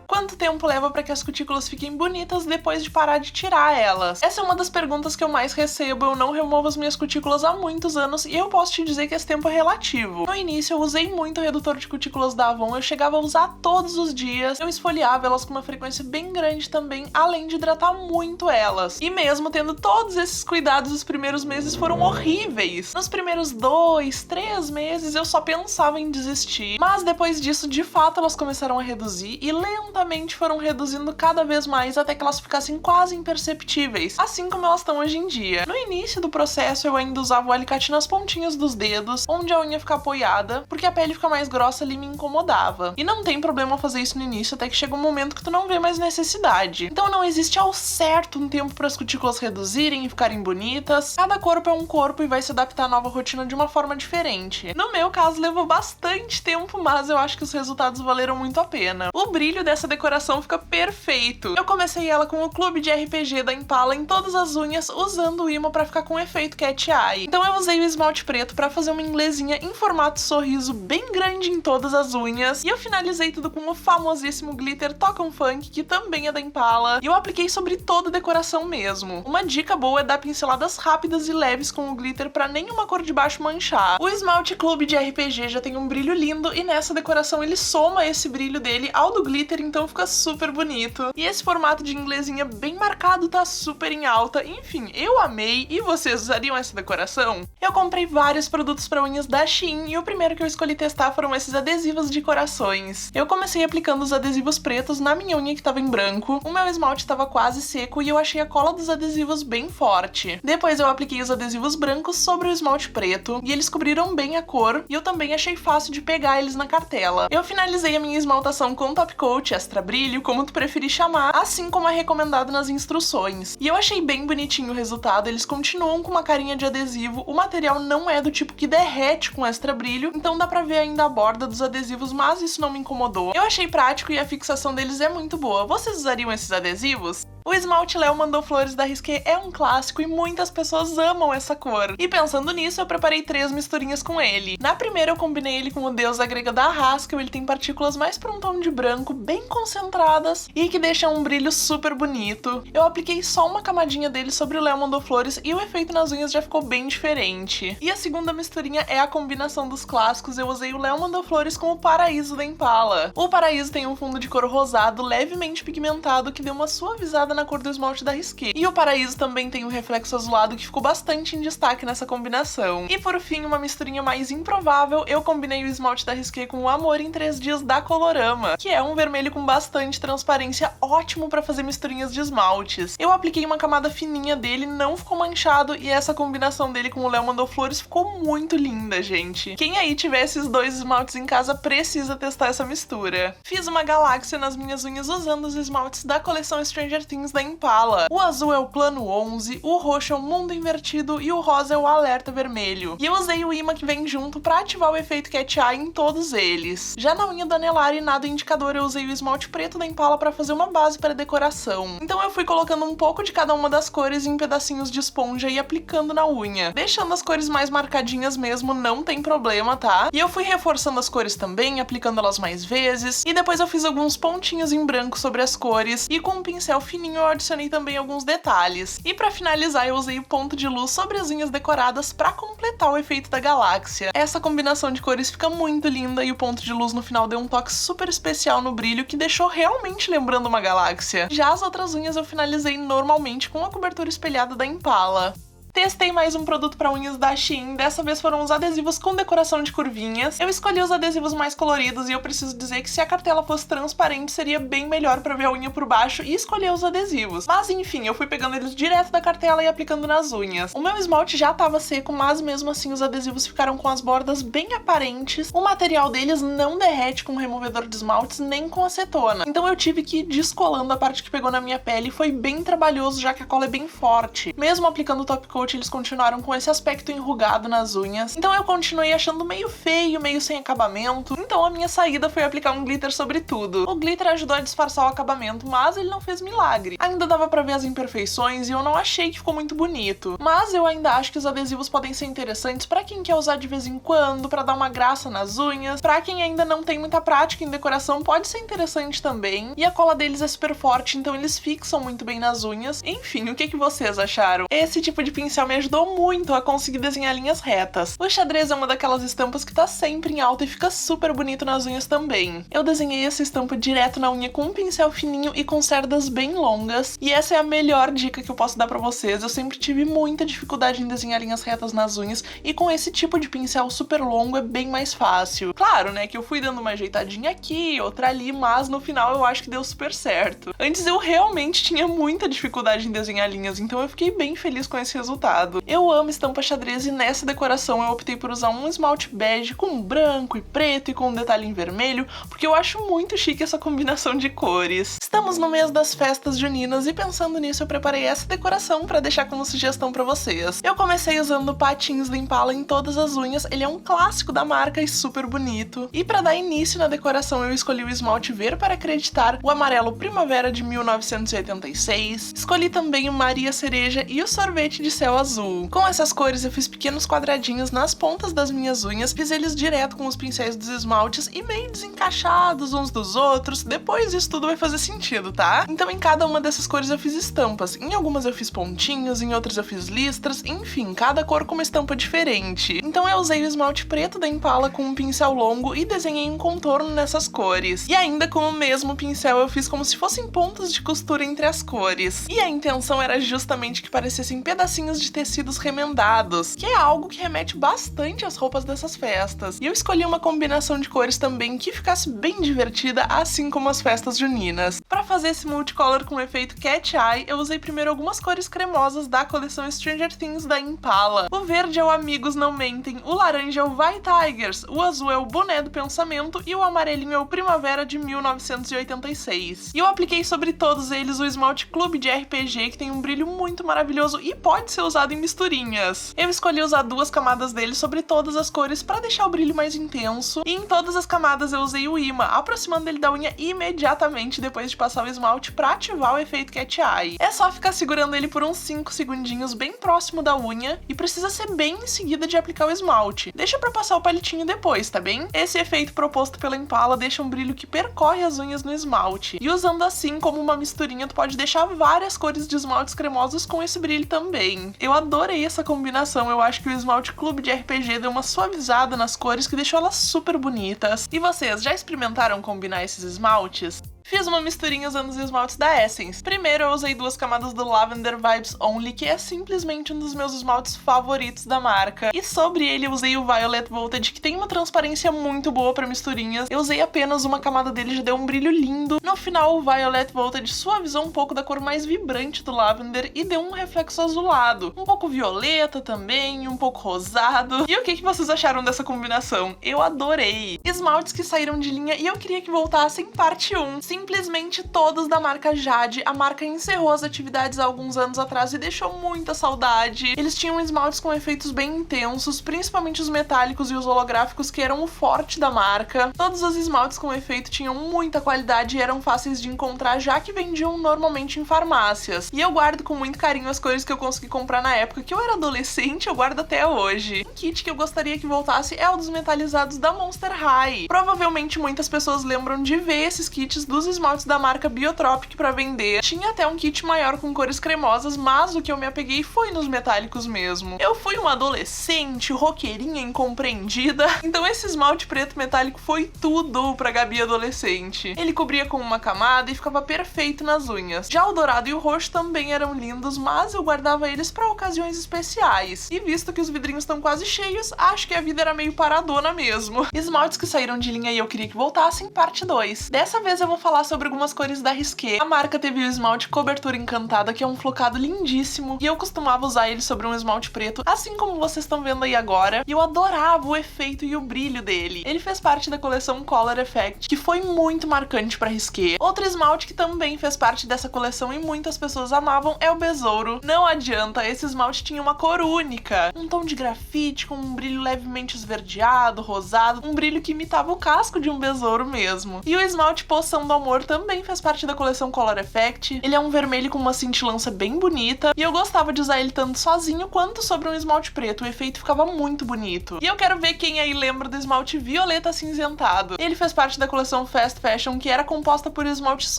A: Quanto tempo leva para que as cutículas fiquem bonitas depois de parar de tirar elas? Essa é uma das perguntas que eu mais recebo. Eu não removo as minhas cutículas há muitos anos e eu posso te dizer que esse tempo é relativo. No início eu usei muito o redutor de cutículas da Avon, eu chegava a usar todos os dias, eu esfoliava elas com uma frequência bem grande também, além de hidratar muito elas. E mesmo tendo todos esses cuidados, os primeiros meses foram horríveis. Nos primeiros 2, 3 meses eu só pensava em desistir, mas depois disso, de fato, elas começaram a reduzir e lentamente foram reduzindo cada vez mais até que elas ficassem quase imperceptíveis, assim como elas estão hoje em dia. No início do processo eu ainda usava o alicate nas pontinhas dos dedos, onde a unha fica apoiada, porque a pele fica mais grossa ali e me incomodava. E não tem problema fazer isso no início, até que chega um momento que tu não vê mais necessidade. Então não existe ao certo um tempo para as cutículas reduzirem e ficarem bonitas. Cada corpo é um corpo e vai se adaptar à nova rotina de uma forma diferente. No meu caso levou bastante tempo, mas eu acho que os resultados valeram muito a pena. O brilho dessa decoração fica perfeito. Eu comecei ela com o Clube de RPG da Impala em todas as unhas, usando o imã pra ficar com o efeito cat eye. Então eu usei o esmalte preto pra fazer uma inglesinha em formato sorriso bem grande em todas as unhas, e eu finalizei tudo com o famosíssimo glitter Tocam Funk, que também é da Impala, e eu apliquei sobre toda a decoração mesmo. Uma dica boa é dar pinceladas rápidas e leves com o glitter pra nenhuma cor de baixo manchar. O esmalte Clube de RPG já tem um brilho lindo, e nessa decoração ele soma esse brilho dele ao do glitter, então fica super bonito. E esse formato de inglesinha bem marcado tá super em alta. Enfim, eu amei. E vocês usariam essa decoração? Eu comprei vários produtos para unhas da Shein e o primeiro que eu escolhi testar foram esses adesivos de corações. Eu comecei aplicando os adesivos pretos na minha unha que tava em branco. O meu esmalte estava quase seco e eu achei a cola dos adesivos bem forte. Depois eu apliquei os adesivos brancos sobre o esmalte preto e eles cobriram bem a cor, e eu também achei fácil de pegar eles na cartela. Eu finalizei a minha esmaltação com top coat, extra brilho, como tu preferir chamar, assim como é recomendado nas instruções. E eu achei bem bonitinho o resultado, eles continuam com uma carinha de adesivo, o material não é do tipo que derrete com extra brilho, então dá pra ver ainda a borda dos adesivos, mas isso não me incomodou. Eu achei prático e a fixação deles é muito boa. Vocês usariam esses adesivos? O esmalte Léo Mandou Flores da Risqué é um clássico e muitas pessoas amam essa cor. E pensando nisso, eu preparei 3 misturinhas com ele. Na primeira eu combinei ele com o Deusa Grega da Haskell, ele tem partículas mais para um tom de branco, bem concentradas e que deixam um brilho super bonito. Eu apliquei só uma camadinha dele sobre o Léo Mandou Flores e o efeito nas unhas já ficou bem diferente. E a segunda misturinha é a combinação dos clássicos, eu usei o Léo Mandou Flores com o Paraíso da Impala. O Paraíso tem um fundo de cor rosado, levemente pigmentado, que deu uma suavizada na cor do esmalte da Risqué. E o Paraíso também tem um reflexo azulado que ficou bastante em destaque nessa combinação. E por fim, uma misturinha mais improvável, eu combinei o esmalte da Risqué com o Amor em 3 Dias da Colorama, que é um vermelho com bastante transparência, ótimo pra fazer misturinhas de esmaltes. Eu apliquei uma camada fininha dele, não ficou manchado, e essa combinação dele com o Léo Mandou Flores ficou muito linda, gente. Quem aí tiver esses 2 esmaltes em casa precisa testar essa mistura. Fiz uma galáxia nas minhas unhas usando os esmaltes da coleção Stranger Things da Impala. O azul é o Plano 11, o roxo é o Mundo Invertido e o rosa é o Alerta Vermelho. E eu usei o imã que vem junto pra ativar o efeito Cat Eye em todos eles. Já na unha do anelar e nada indicador, eu usei o esmalte preto da Impala pra fazer uma base para decoração. Então eu fui colocando um pouco de cada uma das cores em pedacinhos de esponja e aplicando na unha. Deixando as cores mais marcadinhas mesmo, não tem problema, tá? E eu fui reforçando as cores também, aplicando elas mais vezes. E depois eu fiz alguns pontinhos em branco sobre as cores. E com um pincel fininho eu adicionei também alguns detalhes. E pra finalizar eu usei o ponto de luz sobre as unhas decoradas pra completar o efeito da galáxia. Essa combinação de cores fica muito linda e o ponto de luz no final deu um toque super especial no brilho que deixou realmente lembrando uma galáxia. Já as outras unhas eu finalizei normalmente com a cobertura espelhada da Impala. Testei mais um produto para unhas da Shein, dessa vez foram os adesivos com decoração de curvinhas. Eu escolhi os adesivos mais coloridos e eu preciso dizer que se a cartela fosse transparente seria bem melhor para ver a unha por baixo e escolher os adesivos. Mas enfim, eu fui pegando eles direto da cartela e aplicando nas unhas. O meu esmalte já estava seco, mas mesmo assim os adesivos ficaram com as bordas bem aparentes. O material deles não derrete com removedor de esmaltes nem com acetona. Então eu tive que ir descolando a parte que pegou na minha pele e foi bem trabalhoso já que a cola é bem forte. Mesmo aplicando o top coat, eles continuaram com esse aspecto enrugado nas unhas. Então eu continuei achando meio feio, meio sem acabamento. Então a minha saída foi aplicar um glitter sobre tudo. O glitter ajudou a disfarçar o acabamento, mas ele não fez milagre. Ainda dava pra ver as imperfeições e eu não achei que ficou muito bonito. Mas eu ainda acho que os adesivos podem ser interessantes pra quem quer usar de vez em quando, pra dar uma graça nas unhas. Pra quem ainda não tem muita prática em decoração, pode ser interessante também. E a cola deles é super forte, então eles fixam muito bem nas unhas. Enfim, o que vocês acharam? Esse tipo de pincel me ajudou muito a conseguir desenhar linhas retas. O xadrez é uma daquelas estampas que tá sempre em alta e fica super bonito nas unhas também. Eu desenhei essa estampa direto na unha com um pincel fininho e com cerdas bem longas, e essa é a melhor dica que eu posso dar pra vocês. Eu sempre tive muita dificuldade em desenhar linhas retas nas unhas, e com esse tipo de pincel super longo é bem mais fácil. Claro, né, que eu fui dando uma ajeitadinha aqui, outra ali, mas no final eu acho que deu super certo. Antes eu realmente tinha muita dificuldade em desenhar linhas, então eu fiquei bem feliz com esse resultado. Eu amo estampa xadrez e nessa decoração eu optei por usar um esmalte bege com branco e preto e com um detalhe em vermelho, porque eu acho muito chique essa combinação de cores. Estamos no mês das festas juninas e pensando nisso eu preparei essa decoração pra deixar como sugestão pra vocês. Eu comecei usando patins da Impala em todas as unhas, ele é um clássico da marca e super bonito. E pra dar início na decoração eu escolhi o esmalte Ver para Acreditar, o amarelo Primavera de 1986, escolhi também o Maria Cereja e o sorvete de céu azul. Com essas cores eu fiz pequenos quadradinhos nas pontas das minhas unhas, fiz eles direto com os pincéis dos esmaltes e meio desencaixados uns dos outros. Depois isso tudo vai fazer sentido, tá? Então em cada uma dessas cores eu fiz estampas. Em algumas eu fiz pontinhos, em outras eu fiz listras, enfim, cada cor com uma estampa diferente. Então eu usei o esmalte preto da Impala com um pincel longo e desenhei um contorno nessas cores. E ainda com o mesmo pincel eu fiz como se fossem pontos de costura entre as cores. E a intenção era justamente que parecessem pedacinhos de tecidos remendados, que é algo que remete bastante às roupas dessas festas. E eu escolhi uma combinação de cores também que ficasse bem divertida, assim como as festas juninas. Para fazer esse multicolor com efeito Cat Eye, eu usei primeiro algumas cores cremosas da coleção Stranger Things da Impala. O verde é o Amigos Não Mentem, o laranja é o Vai Tigers, o azul é o Boné do Pensamento e o amarelinho é o Primavera de 1986. E eu apliquei sobre todos eles o esmalte Clube de RPG, que tem um brilho muito maravilhoso e pode ser usado em misturinhas. Eu escolhi usar 2 camadas dele sobre todas as cores para deixar o brilho mais intenso, e em todas as camadas eu usei o imã, aproximando ele da unha imediatamente depois de passar o esmalte pra ativar o efeito Cat Eye. É só ficar segurando ele por uns 5 segundinhos bem próximo da unha e precisa ser bem em seguida de aplicar o esmalte. Deixa pra passar o palitinho depois, tá bem? Esse efeito proposto pela Impala deixa um brilho que percorre as unhas no esmalte. E usando assim como uma misturinha, tu pode deixar várias cores de esmaltes cremosos com esse brilho também. Eu adorei essa combinação, eu acho que o esmalte Clube de RPG deu uma suavizada nas cores que deixou elas super bonitas. E vocês, já experimentaram combinar esses esmaltes? Fiz uma misturinha usando os esmaltes da Essence. Primeiro eu usei 2 camadas do Lavender Vibes Only, que é simplesmente um dos meus esmaltes favoritos da marca. E sobre ele eu usei o Violet Voltage, que tem uma transparência muito boa pra misturinhas. Eu usei apenas uma camada dele e já deu um brilho lindo. No final o Violet Voltage suavizou um pouco da cor mais vibrante do Lavender e deu um reflexo azulado. Um pouco violeta também, um pouco rosado. E o que vocês acharam dessa combinação? Eu adorei! Esmaltes que saíram de linha e eu queria que voltassem parte 1. Simplesmente todos da marca Jade. A marca encerrou as atividades há alguns anos atrás e deixou muita saudade. Eles tinham esmaltes com efeitos bem intensos, principalmente os metálicos e os holográficos, que eram o forte da marca. Todos os esmaltes com efeito tinham muita qualidade e eram fáceis de encontrar, já que vendiam normalmente em farmácias. E eu guardo com muito carinho as cores que eu consegui comprar na época que eu era adolescente, eu guardo até hoje. Um kit que eu gostaria que voltasse é o dos metalizados da Monster High. Provavelmente muitas pessoas lembram de ver esses kits dos esmaltes da marca Biotropic pra vender. Tinha até um kit maior com cores cremosas, mas o que eu me apeguei foi nos metálicos mesmo. Eu fui uma adolescente, roqueirinha incompreendida, então esse esmalte preto metálico foi tudo pra Gabi adolescente. Ele cobria com uma camada e ficava perfeito nas unhas. Já o dourado e o roxo também eram lindos, mas eu guardava eles pra ocasiões especiais. E visto que os vidrinhos estão quase cheios, acho que a vida era meio paradona mesmo. Esmaltes que saíram de linha e eu queria que voltassem, parte 2. Dessa vez eu vou falar sobre algumas cores da Risqué. A marca teve o esmalte Cobertura Encantada, que é um flocado lindíssimo, e eu costumava usar ele sobre um esmalte preto, assim como vocês estão vendo aí agora, e eu adorava o efeito e o brilho dele. Ele fez parte da coleção Color Effect, que foi muito marcante pra Risqué. Outro esmalte que também fez parte dessa coleção e muitas pessoas amavam é o Besouro. Não adianta, esse esmalte tinha uma cor única, um tom de grafite com um brilho levemente esverdeado, rosado, um brilho que imitava o casco de um besouro mesmo. E o esmalte Poção do Amor também faz parte da coleção Color Effect. Ele é um vermelho com uma cintilança bem bonita, e eu gostava de usar ele tanto sozinho quanto sobre um esmalte preto. O efeito ficava muito bonito. E eu quero ver quem aí lembra do esmalte Violeta Acinzentado. Ele fez parte da coleção Fast Fashion, que era composta por esmaltes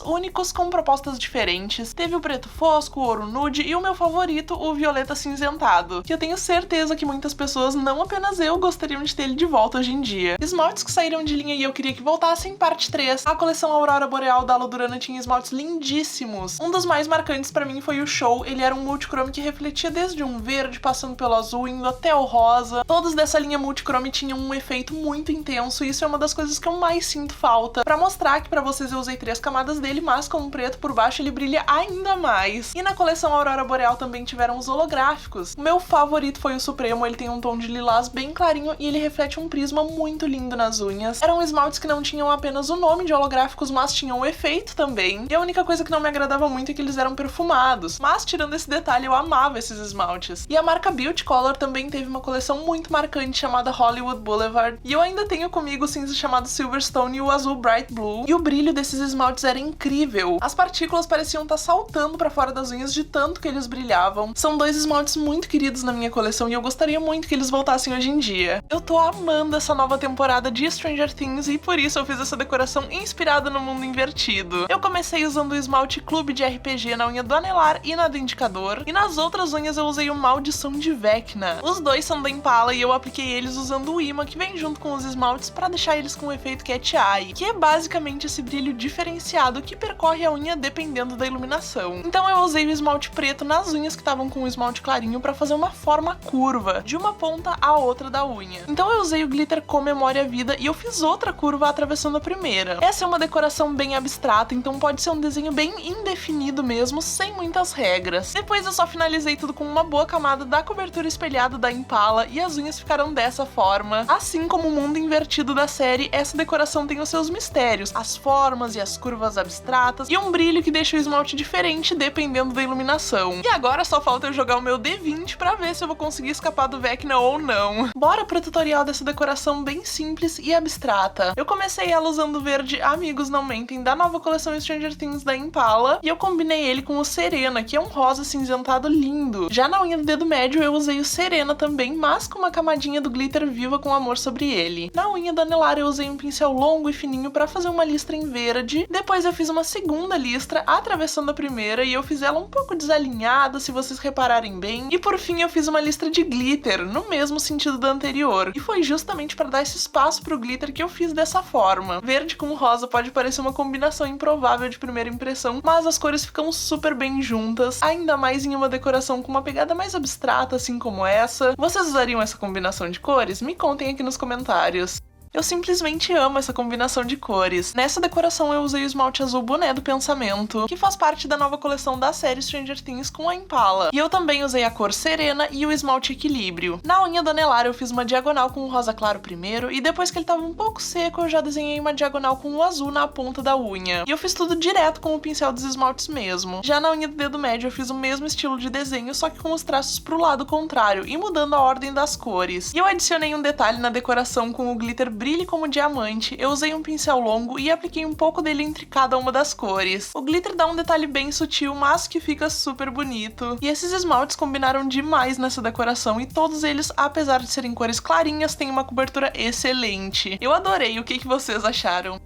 A: únicos com propostas diferentes. Teve o preto fosco, o ouro nude e o meu favorito, o Violeta Acinzentado, que eu tenho certeza que muitas pessoas, não apenas eu, gostariam de ter ele de volta hoje em dia. Esmaltes que saíram de linha e eu queria que voltassem, parte 3. A coleção Aurora Boreal da Alodurana tinha esmaltes lindíssimos. Um dos mais marcantes pra mim foi o Show. Ele era um multichrome que refletia desde um verde, passando pelo azul, indo até o rosa. Todos dessa linha multichrome tinham um efeito muito intenso, e isso é uma das coisas que eu mais sinto falta. Pra mostrar que pra vocês eu usei 3 camadas dele, mas com o preto por baixo ele brilha ainda mais. E na coleção Aurora Boreal também tiveram os holográficos. O meu favorito foi o Supremo. Ele tem um tom de lilás bem clarinho e ele reflete um prisma muito lindo nas unhas. Eram esmaltes que não tinham apenas o nome de holográficos, mas tinham o efeito também. E a única coisa que não me agradava muito é que eles eram perfumados. Mas tirando esse detalhe, eu amava esses esmaltes. E a marca Beauty Color também teve uma coleção muito marcante chamada Hollywood Boulevard. E eu ainda tenho comigo o cinza chamado Silverstone e o azul Bright Blue. E o brilho desses esmaltes era incrível. As partículas pareciam estar saltando pra fora das unhas de tanto que eles brilhavam. São 2 esmaltes muito queridos na minha coleção e eu gostaria muito que eles voltassem hoje em dia. Eu tô amando essa nova temporada de Stranger Things e por isso eu fiz essa decoração inspirada no mundo invertido. Eu comecei usando o esmalte Clube de RPG na unha do anelar e na do indicador, e nas outras unhas eu usei o Maldição de Vecna. Os 2 são da Impala e eu apliquei eles usando o imã que vem junto com os esmaltes pra deixar eles com o efeito Cat Eye, que é basicamente esse brilho diferenciado que percorre a unha dependendo da iluminação. Então eu usei o esmalte preto nas unhas que estavam com o esmalte clarinho pra fazer uma forma curva, de uma ponta à outra da unha. Então eu usei o glitter Comemore a Vida e eu fiz outra curva atravessando a primeira. Essa é uma decoração bem bem abstrata, então pode ser um desenho bem indefinido mesmo, sem muitas regras. Depois eu só finalizei tudo com uma boa camada da cobertura espelhada da Impala e as unhas ficaram dessa forma. Assim como o mundo invertido da série, essa decoração tem os seus mistérios, as formas e as curvas abstratas e um brilho que deixa o esmalte diferente dependendo da iluminação. E agora só falta eu jogar o meu D20 pra ver se eu vou conseguir escapar do Vecna ou não. Bora pro tutorial dessa decoração bem simples e abstrata. Eu comecei ela usando o verde Amigos Não Mentem da nova coleção Stranger Things da Impala e eu combinei ele com o Serena, que é um rosa acinzentado lindo. Já na unha do dedo médio eu usei o Serena também, mas com uma camadinha do glitter Viva com Amor sobre ele. Na unha da anelar eu usei um pincel longo e fininho pra fazer uma listra em verde. Depois eu fiz uma segunda listra atravessando a primeira e eu fiz ela um pouco desalinhada, se vocês repararem bem. E por fim eu fiz uma listra de glitter, no mesmo sentido da anterior. E foi justamente para dar esse espaço pro glitter que eu fiz dessa forma. Verde com rosa pode parecer uma combinação improvável de primeira impressão, mas as cores ficam super bem juntas, ainda mais em uma decoração com uma pegada mais abstrata assim como essa. Vocês usariam essa combinação de cores? Me contem aqui nos comentários. Eu simplesmente amo essa combinação de cores. Nessa decoração eu usei o esmalte azul Boné do Pensamento, que faz parte da nova coleção da série Stranger Things com a Impala. E eu também usei a cor Serena e o esmalte Equilíbrio. Na unha do anelar eu fiz uma diagonal com o rosa claro primeiro, e depois que ele tava um pouco seco eu já desenhei uma diagonal com o azul na ponta da unha. E eu fiz tudo direto com o pincel dos esmaltes mesmo. Já na unha do dedo médio eu fiz o mesmo estilo de desenho, só que com os traços pro lado contrário e mudando a ordem das cores. E eu adicionei um detalhe na decoração com o glitter Brilhe como Diamante. Eu usei um pincel longo e apliquei um pouco dele entre cada uma das cores. O glitter dá um detalhe bem sutil, mas que fica super bonito. E esses esmaltes combinaram demais nessa decoração e todos eles, apesar de serem cores clarinhas, têm uma cobertura excelente. Eu adorei, o que vocês acharam?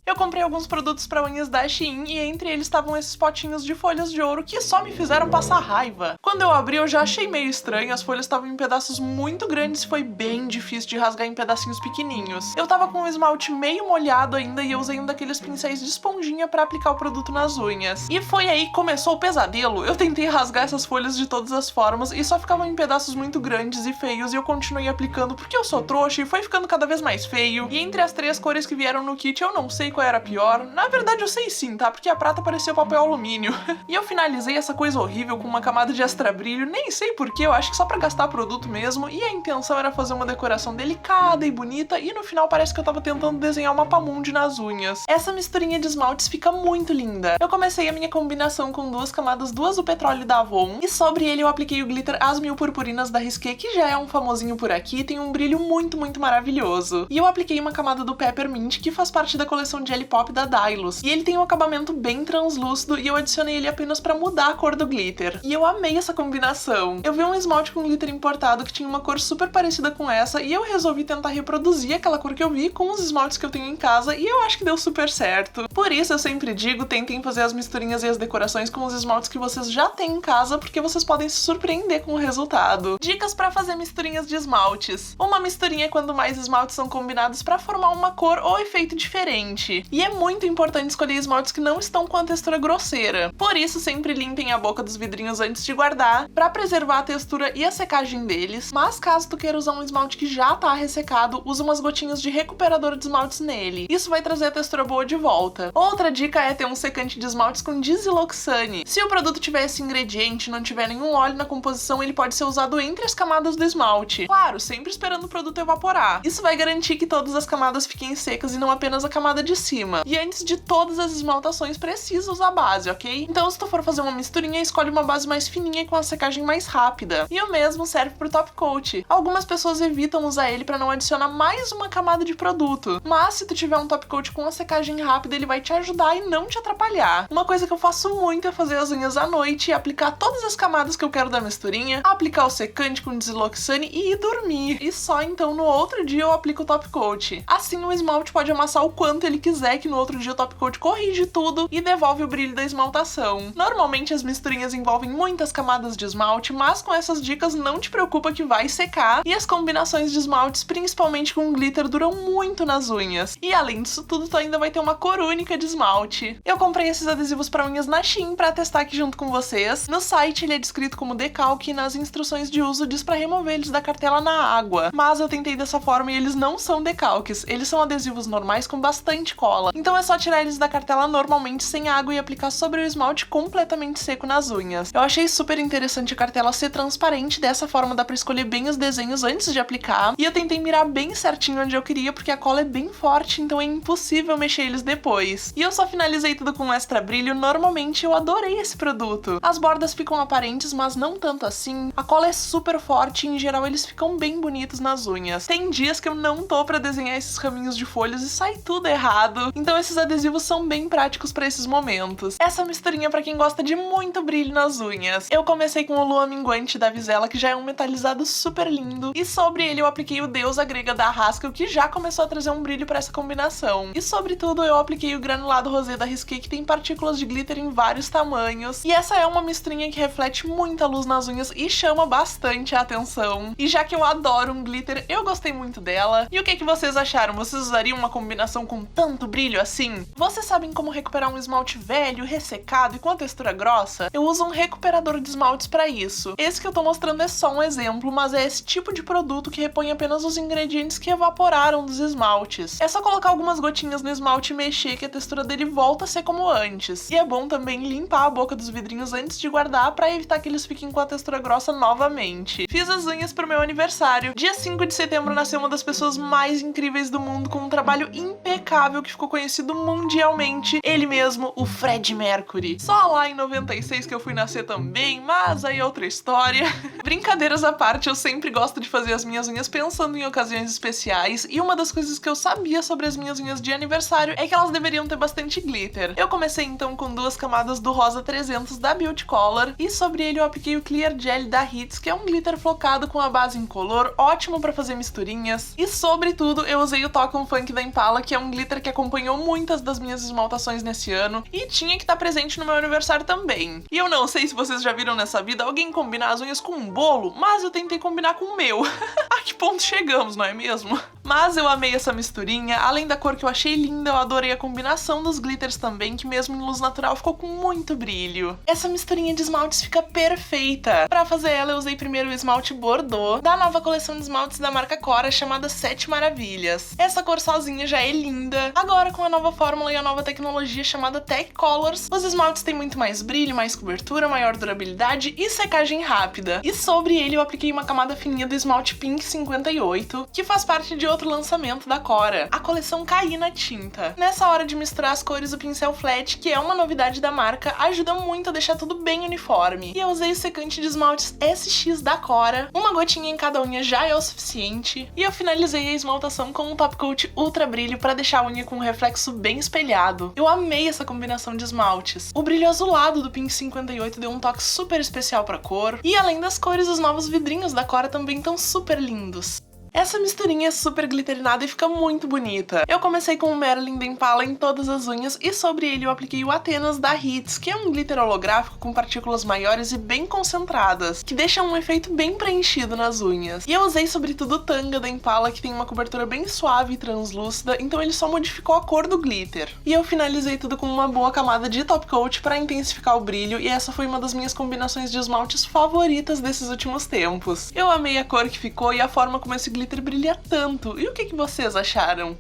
A: Eu comprei alguns produtos para unhas da Shein e entre eles estavam esses potinhos de folhas de ouro que só me fizeram passar raiva. Quando eu abri eu já achei meio estranho, as folhas estavam em pedaços muito grandes e foi bem difícil de rasgar em pedacinhos pequenininhos. Eu tava com o esmalte meio molhado ainda e eu usei um daqueles pincéis de esponjinha para aplicar o produto nas unhas. E foi aí que começou o pesadelo. Eu tentei rasgar essas folhas de todas as formas e só ficavam em pedaços muito grandes e feios e eu continuei aplicando porque eu sou trouxa e foi ficando cada vez mais feio. E entre as 3 cores que vieram no kit eu não sei qual era pior. Na verdade eu sei sim, tá? Porque a prata parecia papel alumínio. E eu finalizei essa coisa horrível com uma camada de extra brilho, nem sei porquê, eu acho que só pra gastar produto mesmo, e a intenção era fazer uma decoração delicada e bonita, e no final parece que eu tava tentando desenhar uma pamundi nas unhas. Essa misturinha de esmaltes fica muito linda. Eu comecei a minha combinação com 2 camadas do Azul Petróleo da Avon, e sobre ele eu apliquei o glitter As Mil Purpurinas da Risqué, que já é um famosinho por aqui, tem um brilho muito maravilhoso. E eu apliquei uma camada do Peppermint, que faz parte da coleção Jelly Pop da Dylos, e ele tem um acabamento bem translúcido e eu adicionei ele apenas pra mudar a cor do glitter. E eu amei essa combinação. Eu vi um esmalte com glitter importado que tinha uma cor super parecida com essa e eu resolvi tentar reproduzir aquela cor que eu vi com os esmaltes que eu tenho em casa e eu acho que deu super certo. Por isso eu sempre digo, tentem fazer as misturinhas e as decorações com os esmaltes que vocês já têm em casa, porque vocês podem se surpreender com o resultado. Dicas pra fazer misturinhas de esmaltes. Uma misturinha é quando mais esmaltes são combinados pra formar uma cor ou efeito diferente. E é muito importante escolher esmaltes que não estão com a textura grosseira. Por isso, sempre limpem a boca dos vidrinhos antes de guardar, pra preservar a textura e a secagem deles. Mas caso tu queira usar um esmalte que já tá ressecado, usa umas gotinhas de recuperador de esmaltes nele. Isso vai trazer a textura boa de volta. Outra dica é ter um secante de esmaltes com Desiloxane. Se o produto tiver esse ingrediente e não tiver nenhum óleo na composição, ele pode ser usado entre as camadas do esmalte. Claro, sempre esperando o produto evaporar. Isso vai garantir que todas as camadas fiquem secas e não apenas a camada de cima. E antes de todas as esmaltações precisa usar base, ok? Então se tu for fazer uma misturinha, escolhe uma base mais fininha e com a secagem mais rápida. E o mesmo serve pro top coat. Algumas pessoas evitam usar ele pra não adicionar mais uma camada de produto. Mas se tu tiver um top coat com a secagem rápida, ele vai te ajudar e não te atrapalhar. Uma coisa que eu faço muito é fazer as unhas à noite e aplicar todas as camadas que eu quero da misturinha, aplicar o secante com Desiloxane e ir dormir. E só então no outro dia eu aplico o top coat. Assim o esmalte pode amassar o quanto ele quiser, que no outro dia o top coat corrige tudo e devolve o brilho da esmaltação. Normalmente as misturinhas envolvem muitas camadas de esmalte, mas com essas dicas não te preocupa que vai secar e as combinações de esmaltes, principalmente com glitter, duram muito nas unhas. E além disso tudo, tu ainda vai ter uma cor única de esmalte. Eu comprei esses adesivos para unhas na Shein para testar aqui junto com vocês. No site ele é descrito como decalque e nas instruções de uso diz para remover eles da cartela na água. Mas eu tentei dessa forma e eles não são decalques, eles são adesivos normais com bastante cola. Então é só tirar eles da cartela normalmente sem água e aplicar sobre o esmalte completamente seco nas unhas. Eu achei super interessante a cartela ser transparente, dessa forma dá pra escolher bem os desenhos antes de aplicar. E eu tentei mirar bem certinho onde eu queria, porque a cola é bem forte, então é impossível mexer eles depois. E eu só finalizei tudo com extra brilho. Normalmente eu adorei esse produto. As bordas ficam aparentes, mas não tanto assim. A cola é super forte e em geral eles ficam bem bonitos nas unhas. Tem dias que eu não tô pra desenhar esses raminhos de folhas e sai tudo errado. Então esses adesivos são bem práticos pra esses momentos. Essa misturinha pra quem gosta de muito brilho nas unhas. Eu comecei com o Lua Minguante da Vizela, que já é um metalizado super lindo. E sobre ele eu apliquei o Deusa Grega da Haskell, que já começou a trazer um brilho pra essa combinação. E sobretudo eu apliquei o granulado rosé da Risqué, que tem partículas de glitter em vários tamanhos. E essa é uma misturinha que reflete muita luz nas unhas e chama bastante a atenção. E já que eu adoro um glitter, eu gostei muito dela. E o que vocês acharam? Vocês usariam uma combinação com tanto brilho assim? Vocês sabem como recuperar um esmalte velho, ressecado e com a textura grossa? Eu uso um recuperador de esmaltes pra isso. Esse que eu tô mostrando é só um exemplo, mas é esse tipo de produto que repõe apenas os ingredientes que evaporaram dos esmaltes. É só colocar algumas gotinhas no esmalte e mexer que a textura dele volta a ser como antes. E é bom também limpar a boca dos vidrinhos antes de guardar pra evitar que eles fiquem com a textura grossa novamente. Fiz as unhas pro meu aniversário. Dia 5 de setembro nasceu uma das pessoas mais incríveis do mundo, com um trabalho impecável que ficou conhecido mundialmente. Ele mesmo, o Freddie Mercury. Só lá em 96 que eu fui nascer também, mas aí é outra história. Brincadeiras à parte, eu sempre gosto de fazer as minhas unhas pensando em ocasiões especiais, e uma das coisas que eu sabia sobre as minhas unhas de aniversário é que elas deveriam ter bastante glitter. Eu comecei então com 2 camadas do Rosa 300 da Beauty Color, e sobre ele eu apliquei o Clear Jelly da Hits, que é um glitter flocado com a base incolor, ótimo pra fazer misturinhas. E sobretudo eu usei o Tocum Funk da Impala, que é um glitter que acompanhou muitas das minhas esmaltações nesse ano, e tinha que estar presente no meu aniversário também. E eu não sei se vocês já viram nessa vida alguém combinar as unhas com um bolo, mas eu tentei combinar com o meu. A que ponto chegamos, não é mesmo? Mas eu amei essa misturinha, além da cor que eu achei linda, eu adorei a combinação dos glitters também, que mesmo em luz natural ficou com muito brilho. Essa misturinha de esmaltes fica perfeita. Pra fazer ela eu usei primeiro o esmalte Bordeaux, da nova coleção de esmaltes da marca Cora, chamada 7 Maravilhas. Essa cor sozinha já é linda. Agora com a nova fórmula e a nova tecnologia chamada Tech Colors, os esmaltes têm muito mais brilho, mais cobertura, maior durabilidade e secagem rápida. E sobre ele eu apliquei uma camada fininha do esmalte Pink 58, que faz parte de outro lançamento da Cora, a coleção Cair na Tinta. Nessa hora de misturar as cores, o pincel flat, que é uma novidade da marca, ajuda muito a deixar tudo bem uniforme. E eu usei o secante de esmaltes SX da Cora, uma gotinha em cada unha já é o suficiente, e eu finalizei a esmaltação com um top coat ultra brilho para deixar a unha com um reflexo bem espelhado. Eu amei essa combinação de esmaltes. O brilho azulado do Pink 58 deu um toque super especial pra cor, e além das cores, os novos vidrinhos da Cora também estão super lindos. Essa misturinha é super glitterinada e fica muito bonita. Eu comecei com o Merlin da Impala em todas as unhas e sobre ele eu apliquei o Atenas da Hits, que é um glitter holográfico com partículas maiores e bem concentradas, que deixa um efeito bem preenchido nas unhas. E eu usei sobretudo o Tanga da Impala, que tem uma cobertura bem suave e translúcida, então ele só modificou a cor do glitter. E eu finalizei tudo com uma boa camada de top coat para intensificar o brilho, e essa foi uma das minhas combinações de esmaltes favoritas desses últimos tempos. Eu amei a cor que ficou e a forma como esse glitter brilha tanto. E o que vocês acharam?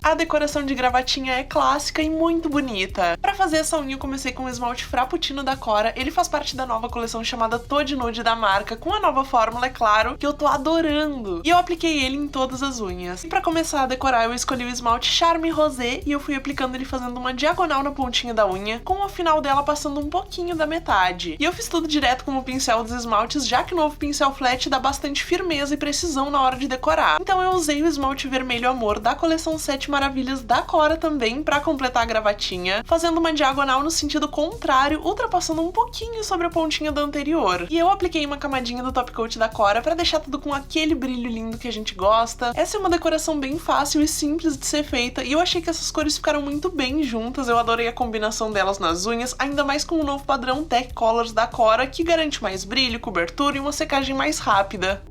A: A decoração de gravatinha é clássica e muito bonita. Pra fazer essa unha eu comecei com o esmalte Frappuccino da Cora, ele faz parte da nova coleção chamada Toad Nude da marca, com a nova fórmula, é claro, que eu tô adorando. E eu apliquei ele em todas as unhas. E pra começar a decorar eu escolhi o esmalte Charme Rosé e eu fui aplicando ele fazendo uma diagonal na pontinha da unha, com o final dela passando um pouquinho da metade. E eu fiz tudo direto com o pincel dos esmaltes, já que o novo pincel flat dá bastante firmeza e precisão na hora de decorar. Então eu usei o esmalte Vermelho Amor da coleção 7 Maravilhas da Cora também pra completar a gravatinha, fazendo uma diagonal no sentido contrário, ultrapassando um pouquinho sobre a pontinha da anterior. E eu apliquei uma camadinha do top coat da Cora pra deixar tudo com aquele brilho lindo que a gente gosta. Essa é uma decoração bem fácil e simples de ser feita, e eu achei que essas cores ficaram muito bem juntas. Eu adorei a combinação delas nas unhas, ainda mais com o novo padrão Tech Colors da Cora, que garante mais brilho, cobertura e uma secagem mais rápida.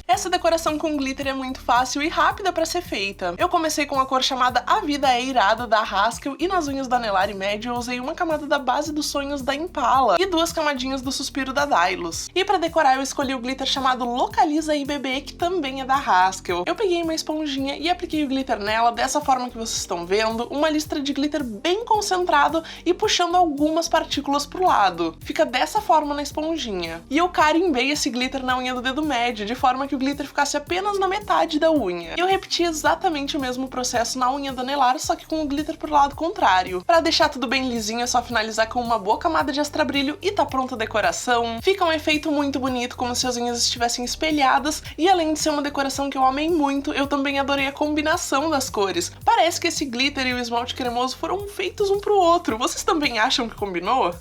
A: Essa decoração com glitter é muito fácil e rápida pra ser feita. Eu comecei com a cor chamada A Vida é Irada, da Haskell, e nas unhas da Nelari Médio eu usei uma camada da Base dos Sonhos, da Impala, e 2 camadinhas do Suspiro, da Dylos. E pra decorar eu escolhi o glitter chamado Localiza IBB, que também é da Haskell. Eu peguei uma esponjinha e apliquei o glitter nela, dessa forma que vocês estão vendo, uma listra de glitter bem concentrado e puxando algumas partículas pro lado. Fica dessa forma na esponjinha. E eu carimbei esse glitter na unha do dedo médio, de forma que o glitter ficasse apenas na metade da unha. E eu repeti exatamente o mesmo processo na unha da Nelar, só que com o glitter pro lado contrário. Pra deixar tudo bem lisinho, é só finalizar com uma boa camada de extra brilho e tá pronta a decoração. Fica um efeito muito bonito, como se as unhas estivessem espelhadas, e além de ser uma decoração que eu amei muito, eu também adorei a combinação das cores. Parece que esse glitter e o esmalte cremoso foram feitos um pro outro. Vocês também acham que combinou?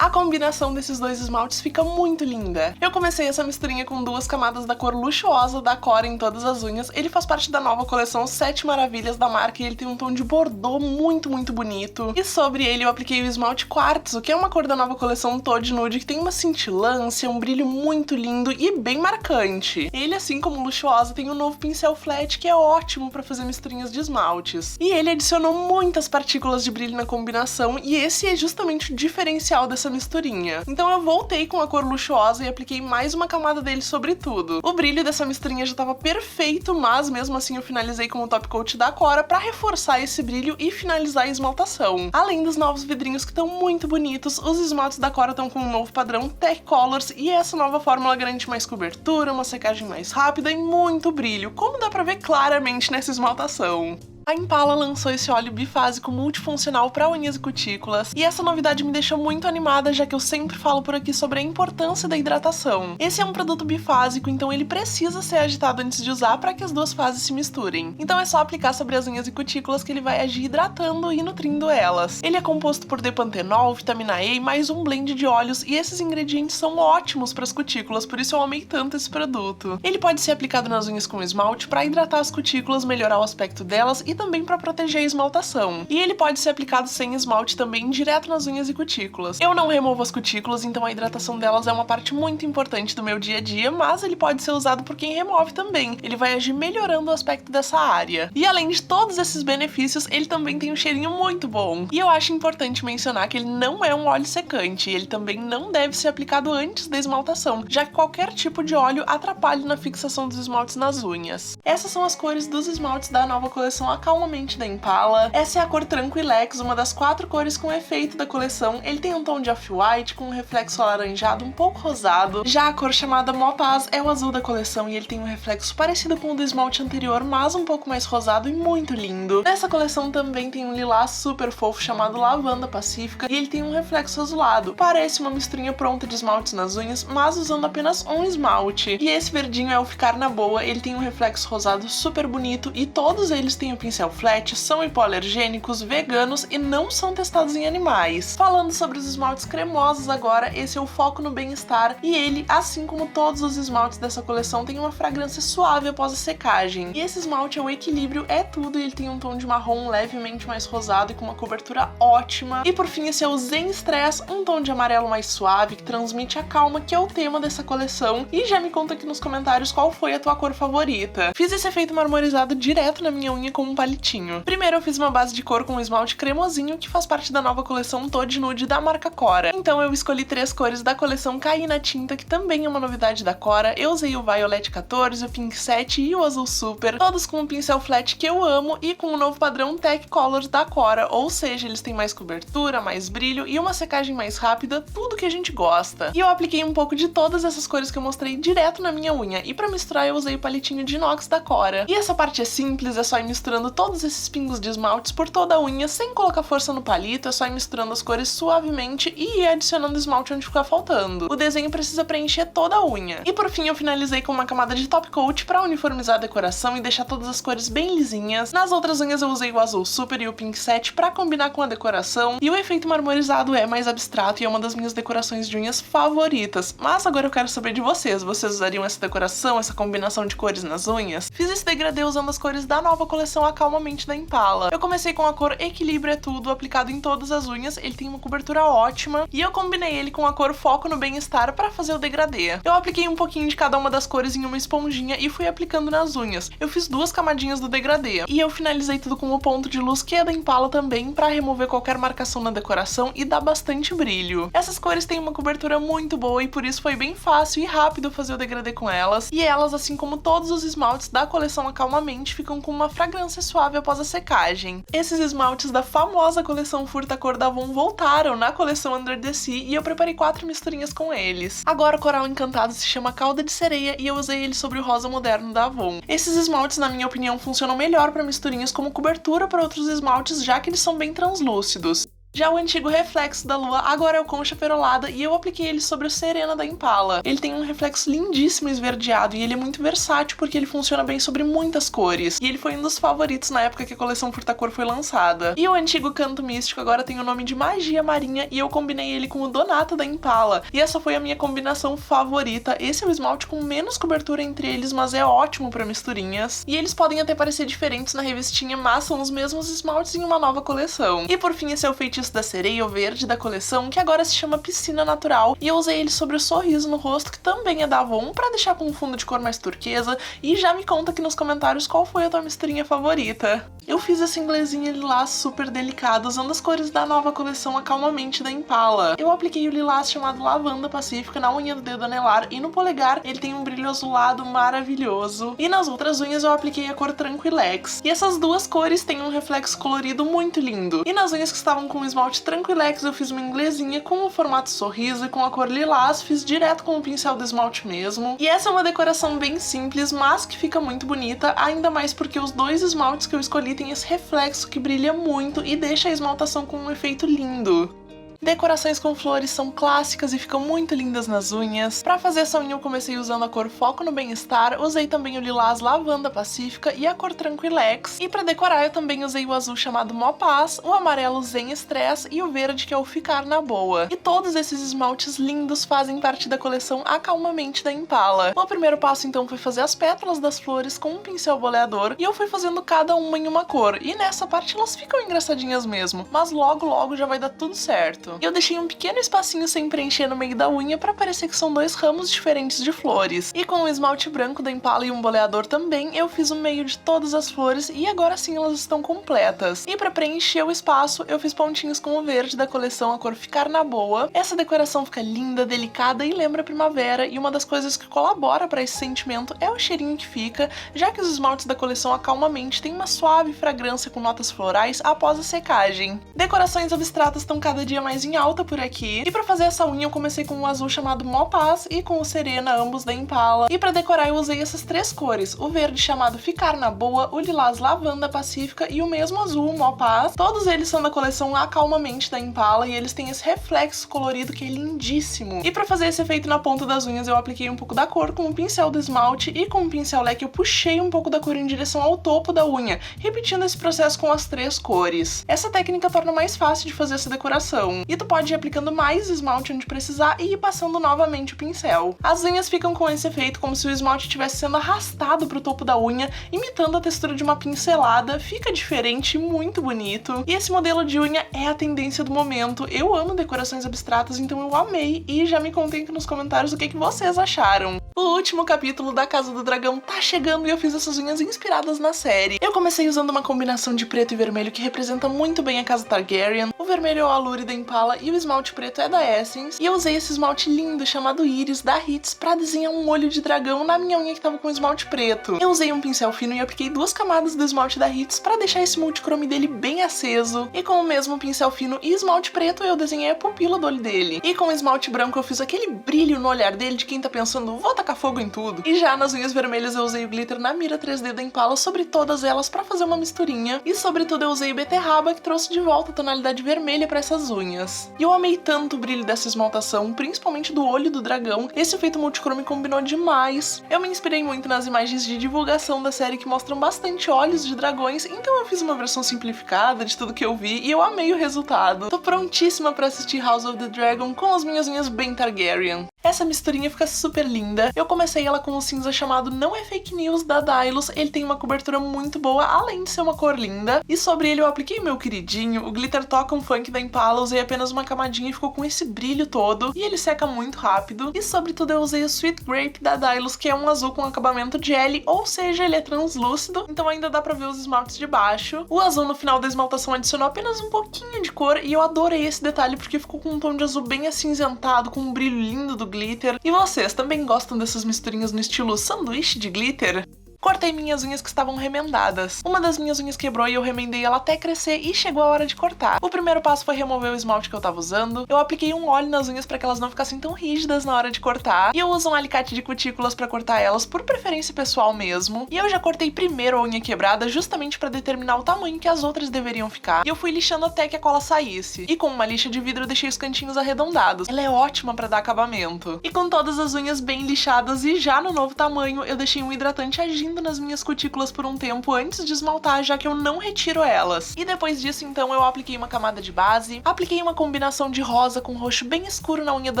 A: A combinação desses 2 esmaltes fica muito linda. Eu comecei essa misturinha com 2 camadas da cor Luxuosa da Cora em todas as unhas. Ele faz parte da nova coleção 7 Maravilhas da marca e ele tem um tom de bordô muito bonito. E sobre ele eu apliquei o esmalte Quartzo, que é uma cor da nova coleção Toad Nude, que tem uma cintilância, um brilho muito lindo e bem marcante. Ele, assim como o Luxuosa, tem um novo pincel flat que é ótimo pra fazer misturinhas de esmaltes. E ele adicionou muitas partículas de brilho na combinação, e esse é justamente o diferencial dessa misturinha. Então eu voltei com a cor Luxuosa e apliquei mais uma camada dele sobre tudo. O brilho dessa misturinha já tava perfeito, mas mesmo assim eu finalizei com o top coat da Cora pra reforçar esse brilho e finalizar a esmaltação. Além dos novos vidrinhos que estão muito bonitos, os esmaltes da Cora estão com um novo padrão Tech Colors, e essa nova fórmula garante mais cobertura, uma secagem mais rápida e muito brilho, como dá pra ver claramente nessa esmaltação. A Impala lançou esse óleo bifásico multifuncional para unhas e cutículas, e essa novidade me deixa muito animada, já que eu sempre falo por aqui sobre a importância da hidratação. Esse é um produto bifásico, então ele precisa ser agitado antes de usar para que as 2 fases se misturem. Então é só aplicar sobre as unhas e cutículas que ele vai agir hidratando e nutrindo elas. Ele é composto por depantenol, vitamina E e mais um blend de óleos, e esses ingredientes são ótimos para as cutículas, por isso eu amei tanto esse produto. Ele pode ser aplicado nas unhas com esmalte para hidratar as cutículas, melhorar o aspecto delas e também para proteger a esmaltação. E ele pode ser aplicado sem esmalte também, direto nas unhas e cutículas. Eu não removo as cutículas, então a hidratação delas é uma parte muito importante do meu dia a dia, mas ele pode ser usado por quem remove também. Ele vai agir melhorando o aspecto dessa área. E além de todos esses benefícios, ele também tem um cheirinho muito bom. E eu acho importante mencionar que ele não é um óleo secante, e ele também não deve ser aplicado antes da esmaltação, já que qualquer tipo de óleo atrapalha na fixação dos esmaltes nas unhas. Essas são as cores dos esmaltes da nova coleção Calmamente, da Impala. Essa é a cor Tranquilex, uma das 4 cores com efeito da coleção. Ele tem um tom de off-white com um reflexo alaranjado um pouco rosado. Já a cor chamada Mopaz é o azul da coleção e ele tem um reflexo parecido com o do esmalte anterior, mas um pouco mais rosado e muito lindo. Nessa coleção também tem um lilás super fofo chamado Lavanda Pacífica e ele tem um reflexo azulado. Parece uma misturinha pronta de esmaltes nas unhas, mas usando apenas um esmalte. E esse verdinho é o Ficar na Boa, ele tem um reflexo rosado super bonito e todos eles têm o pincel flat, são hipoalergênicos, veganos e não são testados em animais. Falando sobre os esmaltes cremosos agora, esse é o Foco no Bem-Estar e ele, assim como todos os esmaltes dessa coleção, tem uma fragrância suave após a secagem. E esse esmalte é o Equilíbrio é Tudo e ele tem um tom de marrom levemente mais rosado e com uma cobertura ótima. E por fim esse é o Zen Stress, um tom de amarelo mais suave que transmite a calma, que é o tema dessa coleção. E já me conta aqui nos comentários qual foi a tua cor favorita. Fiz esse efeito marmorizado direto na minha unha com um palitinho. Primeiro eu fiz uma base de cor com um esmalte cremosinho que faz parte da nova coleção Toad Nude da marca Cora. Então eu escolhi 3 cores da coleção Cair na Tinta, que também é uma novidade da Cora. Eu usei o Violet 14, o Pink 7 e o Azul Super, todos com um pincel flat que eu amo e com o novo padrão Tech Colors da Cora, ou seja, eles têm mais cobertura, mais brilho e uma secagem mais rápida, tudo que a gente gosta. E eu apliquei um pouco de todas essas cores que eu mostrei direto na minha unha, e pra misturar eu usei o palitinho de inox da Cora. E essa parte é simples, é só ir misturando todos esses pingos de esmaltes por toda a unha, sem colocar força no palito, é só ir misturando as cores suavemente e ir adicionando esmalte onde ficar faltando. O desenho precisa preencher toda a unha. E por fim eu finalizei com uma camada de top coat pra uniformizar a decoração e deixar todas as cores bem lisinhas. Nas outras unhas eu usei o Azul Super e o Pink 7 pra combinar com a decoração, e o efeito marmorizado é mais abstrato e é uma das minhas decorações de unhas favoritas. Mas agora eu quero saber de vocês usariam essa decoração, essa combinação de cores nas unhas? Fiz esse degradê usando as cores da nova coleção Calmamente da Impala. Eu comecei com a cor Equilíbrio é Tudo, aplicado em todas as unhas, ele tem uma cobertura ótima, e eu combinei ele com a cor Foco no Bem-Estar para fazer o degradê. Eu apliquei um pouquinho de cada uma das cores em uma esponjinha e fui aplicando nas unhas. Eu fiz 2 camadinhas do degradê, e eu finalizei tudo com o ponto de luz que é da Impala também, para remover qualquer marcação na decoração e dar bastante brilho. Essas cores têm uma cobertura muito boa e por isso foi bem fácil e rápido fazer o degradê com elas, e elas, assim como todos os esmaltes da coleção Acalmamente, ficam com uma fragrância suave após a secagem. Esses esmaltes da famosa coleção Furta Cor da Avon voltaram na coleção Under the Sea e eu preparei 4 misturinhas com eles. Agora o coral encantado se chama Cauda de Sereia e eu usei ele sobre o rosa moderno da Avon. Esses esmaltes, na minha opinião, funcionam melhor para misturinhas como cobertura para outros esmaltes, já que eles são bem translúcidos. Já o antigo Reflexo da Lua agora é o Concha Perolada e eu apliquei ele sobre o Serena da Impala. Ele tem um reflexo lindíssimo esverdeado e ele é muito versátil porque ele funciona bem sobre muitas cores. E ele foi um dos favoritos na época que a coleção Furta Cor foi lançada. E o antigo Canto Místico agora tem o nome de Magia Marinha e eu combinei ele com o Donata da Impala. E essa foi a minha combinação favorita. Esse é o esmalte com menos cobertura entre eles, mas é ótimo para misturinhas. E eles podem até parecer diferentes na revistinha, mas são os mesmos esmaltes em uma nova coleção. E por fim, esse é o Feitiço da Sereia, o verde da coleção, que agora se chama Piscina Natural, e eu usei ele sobre o sorriso no rosto, que também é da Avon, pra deixar com um fundo de cor mais turquesa, e já me conta aqui nos comentários qual foi a tua misturinha favorita. Eu fiz esse inglesinho lilás super delicado, usando as cores da nova coleção Acalmamente da Impala. Eu apliquei o lilás chamado Lavanda Pacífica na unha do dedo anelar e no polegar ele tem um brilho azulado maravilhoso. E nas outras unhas eu apliquei a cor Tranquilex. E essas 2 cores têm um reflexo colorido muito lindo. E nas unhas que estavam com o esmalte Tranquilex eu fiz uma inglesinha com o formato sorriso e com a cor lilás fiz direto com o pincel do esmalte mesmo. E essa é uma decoração bem simples, mas que fica muito bonita, ainda mais porque os 2 esmaltes que eu escolhi tem esse reflexo que brilha muito e deixa a esmaltação com um efeito lindo. Decorações com flores são clássicas e ficam muito lindas nas unhas. Pra fazer essa unha eu comecei usando a cor Foco no Bem-Estar, usei também o lilás Lavanda Pacífica e a cor Tranquilex. E pra decorar eu também usei o azul chamado Mó Paz, o amarelo Zen Stress e o verde que é o Ficar na Boa. E todos esses esmaltes lindos fazem parte da coleção Acalmamente da Impala. O primeiro passo então foi fazer as pétalas das flores com um pincel boleador e eu fui fazendo cada uma em uma cor. E nessa parte elas ficam engraçadinhas mesmo, mas logo já vai dar tudo certo. Eu deixei um pequeno espacinho sem preencher no meio da unha pra parecer que são 2 ramos diferentes de flores. E com o esmalte branco da Impala e um boleador também, eu fiz o meio de todas as flores e agora sim elas estão completas. E pra preencher o espaço, eu fiz pontinhos com o verde da coleção a cor Ficar na Boa. Essa decoração fica linda, delicada e lembra a primavera, e uma das coisas que colabora pra esse sentimento é o cheirinho que fica, já que os esmaltes da coleção Acalmamente têm uma suave fragrância com notas florais após a secagem. Decorações abstratas estão cada dia mais em alta por aqui, e pra fazer essa unha eu comecei com um azul chamado Mó Paz e com o Serena, ambos da Impala, e pra decorar eu usei essas 3 cores, o verde chamado Ficar na Boa, o lilás Lavanda Pacífica e o mesmo azul Mó Paz. Todos eles são da coleção Acalmamente da Impala e eles têm esse reflexo colorido que é lindíssimo. E pra fazer esse efeito na ponta das unhas eu apliquei um pouco da cor com o pincel do esmalte e com o pincel leque eu puxei um pouco da cor em direção ao topo da unha, repetindo esse processo com as 3 cores. Essa técnica torna mais fácil de fazer essa decoração. E tu pode ir aplicando mais esmalte onde precisar e ir passando novamente o pincel. As unhas ficam com esse efeito como se o esmalte estivesse sendo arrastado pro topo da unha, imitando a textura de uma pincelada. Fica diferente e muito bonito. E esse modelo de unha é a tendência do momento. Eu amo decorações abstratas, então eu amei e já me contem aqui nos comentários o que vocês acharam. O último capítulo da Casa do Dragão tá chegando e eu fiz essas unhas inspiradas na série. Eu comecei usando uma combinação de preto e vermelho que representa muito bem a Casa Targaryen. O vermelho é o Allure da Impala e o esmalte preto é da Essence. E eu usei esse esmalte lindo chamado Iris da Hits pra desenhar um olho de dragão na minha unha que tava com esmalte preto. Eu usei um pincel fino e apliquei 2 camadas do esmalte da Hits pra deixar esse multichrome dele bem aceso. E com o mesmo pincel fino e esmalte preto eu desenhei a pupila do olho dele. E com o esmalte branco eu fiz aquele brilho no olhar dele de quem tá pensando, vou tacar fogo em tudo. E já nas unhas vermelhas eu usei o glitter na mira 3D da Impala sobre todas elas pra fazer uma misturinha. E sobretudo eu usei o beterraba que trouxe de volta a tonalidade vermelha pra essas unhas. E eu amei tanto o brilho dessa esmaltação, principalmente do olho do dragão. Esse efeito multichrome combinou demais. Eu me inspirei muito nas imagens de divulgação da série que mostram bastante olhos de dragões, então eu fiz uma versão simplificada de tudo que eu vi e eu amei o resultado. Tô prontíssima pra assistir House of the Dragon com as minhas unhas bem Targaryen. Essa misturinha fica super linda. Eu comecei ela com um cinza chamado Não é Fake News, da Dylos. Ele tem uma cobertura muito boa, além de ser uma cor linda. E sobre ele eu apliquei o meu queridinho, o Glitter Toca Funk da Impala. Usei apenas uma camadinha e ficou com esse brilho todo. E ele seca muito rápido. E sobre tudo eu usei o Sweet Grape da Dylos, que é um azul com acabamento jelly, ou seja, ele é translúcido, então ainda dá pra ver os esmaltes de baixo. O azul no final da esmaltação adicionou apenas um pouquinho de cor e eu adorei esse detalhe porque ficou com um tom de azul bem acinzentado, com um brilho lindo do glitter. E vocês também gostam dessas misturinhas no estilo sanduíche de glitter? Cortei minhas unhas que estavam remendadas. Uma das minhas unhas quebrou e eu remendei ela até crescer e chegou a hora de cortar. O primeiro passo foi remover o esmalte que eu tava usando. Eu apliquei um óleo nas unhas para que elas não ficassem tão rígidas na hora de cortar. E eu uso um alicate de cutículas para cortar elas, por preferência pessoal mesmo. E eu já cortei primeiro a unha quebrada justamente para determinar o tamanho que as outras deveriam ficar. E eu fui lixando até que a cola saísse. E com uma lixa de vidro eu deixei os cantinhos arredondados. Ela é ótima para dar acabamento. E com todas as unhas bem lixadas e já no novo tamanho, eu deixei um hidratante agindo nas minhas cutículas por um tempo antes de esmaltar, já que eu não retiro elas. E depois disso, então, eu apliquei uma camada de base, apliquei uma combinação de rosa com roxo bem escuro na unha do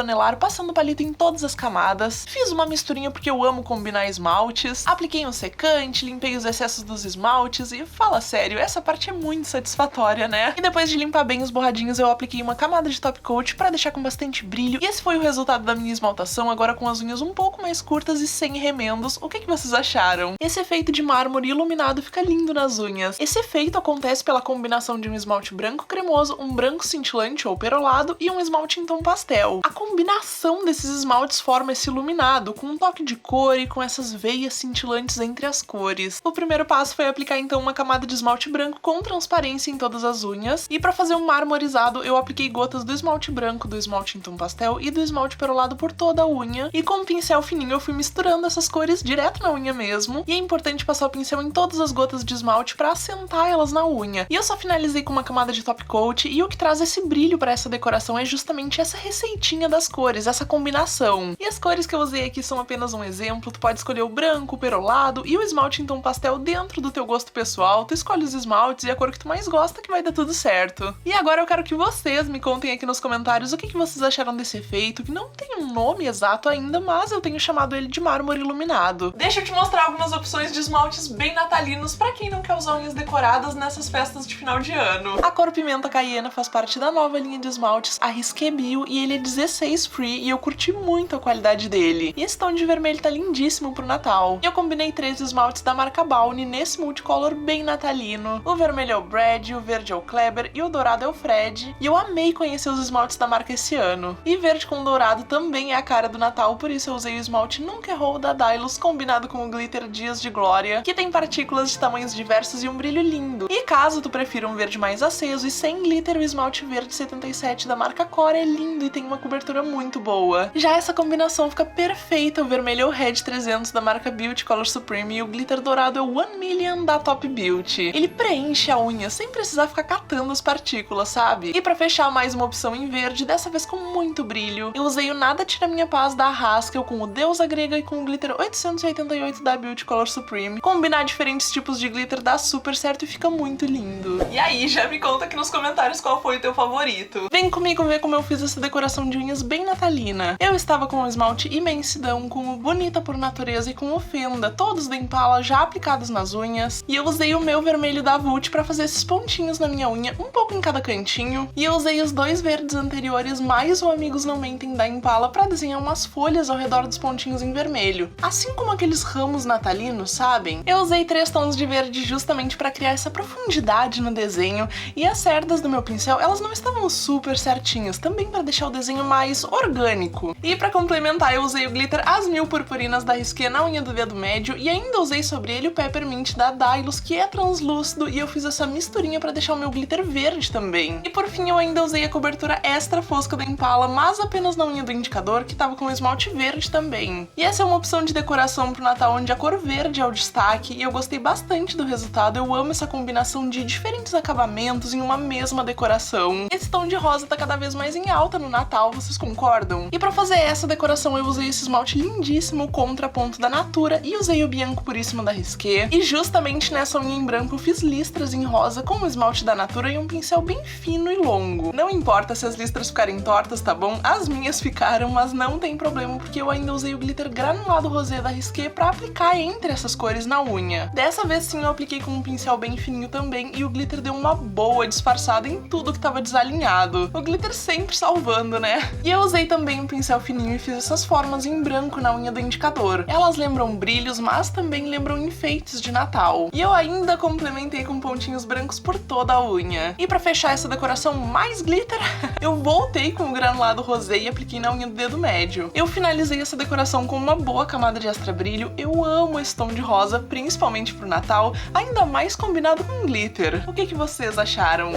A: anelar, passando palito em todas as camadas. Fiz uma misturinha porque eu amo combinar esmaltes, apliquei um secante, limpei os excessos dos esmaltes e, fala sério, essa parte é muito satisfatória, né? E depois de limpar bem os borradinhos, eu apliquei uma camada de top coat pra deixar com bastante brilho. E esse foi o resultado da minha esmaltação, agora com as unhas um pouco mais curtas e sem remendos. O que vocês acharam? Esse efeito de mármore iluminado fica lindo nas unhas. Esse efeito acontece pela combinação de um esmalte branco cremoso, um branco cintilante ou perolado e um esmalte em tom pastel. A combinação desses esmaltes forma esse iluminado, com um toque de cor e com essas veias cintilantes entre as cores. O primeiro passo foi aplicar então uma camada de esmalte branco com transparência em todas as unhas, e para fazer um marmorizado eu apliquei gotas do esmalte branco, do esmalte em tom pastel e do esmalte perolado por toda a unha, e com um pincel fininho eu fui misturando essas cores direto na unha mesmo, e é importante passar o pincel em todas as gotas de esmalte para assentar elas na unha. E eu só finalizei com uma camada de top coat, e o que traz esse brilho para essa decoração é justamente essa receitinha das cores, essa combinação. E as cores que eu usei aqui são apenas um exemplo, tu pode escolher o branco, o perolado e o esmalte em tom pastel dentro do teu gosto pessoal, tu escolhe os esmaltes e a cor que tu mais gosta que vai dar tudo certo. E agora eu quero que vocês me contem aqui nos comentários o que vocês acharam desse efeito, que não tem um nome exato ainda, mas eu tenho chamado ele de mármore iluminado. Deixa eu te mostrar algumas opções de esmaltes bem natalinos pra quem não quer usar unhas decoradas nessas festas de final de ano. A cor Pimenta Cayena faz parte da nova linha de esmaltes, a Risqué Bio, e ele é 16 free e eu curti muito a qualidade dele. E esse tom de vermelho tá lindíssimo pro Natal. E eu combinei 3 esmaltes da marca Balne nesse multicolor bem natalino. O vermelho é o Brad, o verde é o Kleber e o dourado é o Fred. E eu amei conhecer os esmaltes da marca esse ano. E verde com dourado também é a cara do Natal, por isso eu usei o esmalte Nunca Errou da Dylos combinado com o glitter Dias de Glória, que tem partículas de tamanhos diversos e um brilho lindo. E caso tu prefira um verde mais aceso e sem glitter, o esmalte verde 77 da marca Cora é lindo e tem uma cobertura muito boa. Já essa combinação fica perfeita, o vermelho é o Red 300 da marca Beauty Color Supreme e o glitter dourado é o 1 Million da Top Beauty. Ele preenche a unha sem precisar ficar catando as partículas, sabe? E pra fechar, mais uma opção em verde, dessa vez com muito brilho. Eu usei o Nada Tira Minha Paz da Haskell com o Deusa Grega e com o glitter 888 da Beauty Color Supreme. Combinar diferentes tipos de glitter dá super certo e fica muito lindo. E aí, já me conta aqui nos comentários qual foi o teu favorito. Vem comigo ver como eu fiz essa decoração de unhas bem natalina. Eu estava com o esmalte Imensidão, com o Bonita por Natureza e com o Fenda, todos da Impala já aplicados nas unhas. E eu usei o meu vermelho da Vult pra fazer esses pontinhos na minha unha, um pouco em cada cantinho. E eu usei os 2 verdes anteriores mais o Amigos Não Mentem da Impala pra desenhar umas folhas ao redor dos pontinhos em vermelho. Assim como aqueles ramos natalinos, sabem? Eu usei 3 tons de verde justamente pra criar essa profundidade no desenho, e as cerdas do meu pincel, elas não estavam super certinhas, também pra deixar o desenho mais orgânico. E pra complementar, eu usei o glitter As Mil Purpurinas da Risqué na unha do dedo médio, e ainda usei sobre ele o Peppermint da Dylos, que é translúcido, e eu fiz essa misturinha pra deixar o meu glitter verde também. E por fim, eu ainda usei a cobertura extra fosca da Impala, mas apenas na unha do indicador, que tava com o esmalte verde também. E essa é uma opção de decoração pro Natal onde a cor verde verde é o destaque e eu gostei bastante do resultado. Eu amo essa combinação de diferentes acabamentos em uma mesma decoração. Esse tom de rosa tá cada vez mais em alta no Natal, vocês concordam? E pra fazer essa decoração eu usei esse esmalte lindíssimo Contraponto da Natura e usei o Bianco Puríssimo da Risqué. E justamente nessa unha em branco eu fiz listras em rosa com o esmalte da Natura e um pincel bem fino e longo. Não importa se as listras ficarem tortas, tá bom? As minhas ficaram, mas não tem problema porque eu ainda usei o glitter granulado rosé da Risqué pra aplicar entre essas cores na unha. Dessa vez sim eu apliquei com um pincel bem fininho também e o glitter deu uma boa disfarçada em tudo que tava desalinhado. O glitter sempre salvando, né? E eu usei também um pincel fininho e fiz essas formas em branco na unha do indicador. Elas lembram brilhos, mas também lembram enfeites de Natal. E eu ainda complementei com pontinhos brancos por toda a unha. E pra fechar essa decoração mais glitter, eu voltei com o granulado rosé e apliquei na unha do dedo médio. Eu finalizei essa decoração com uma boa camada de extra brilho. Eu amo esse tom de rosa, principalmente pro Natal, ainda mais combinado com glitter. O que vocês acharam?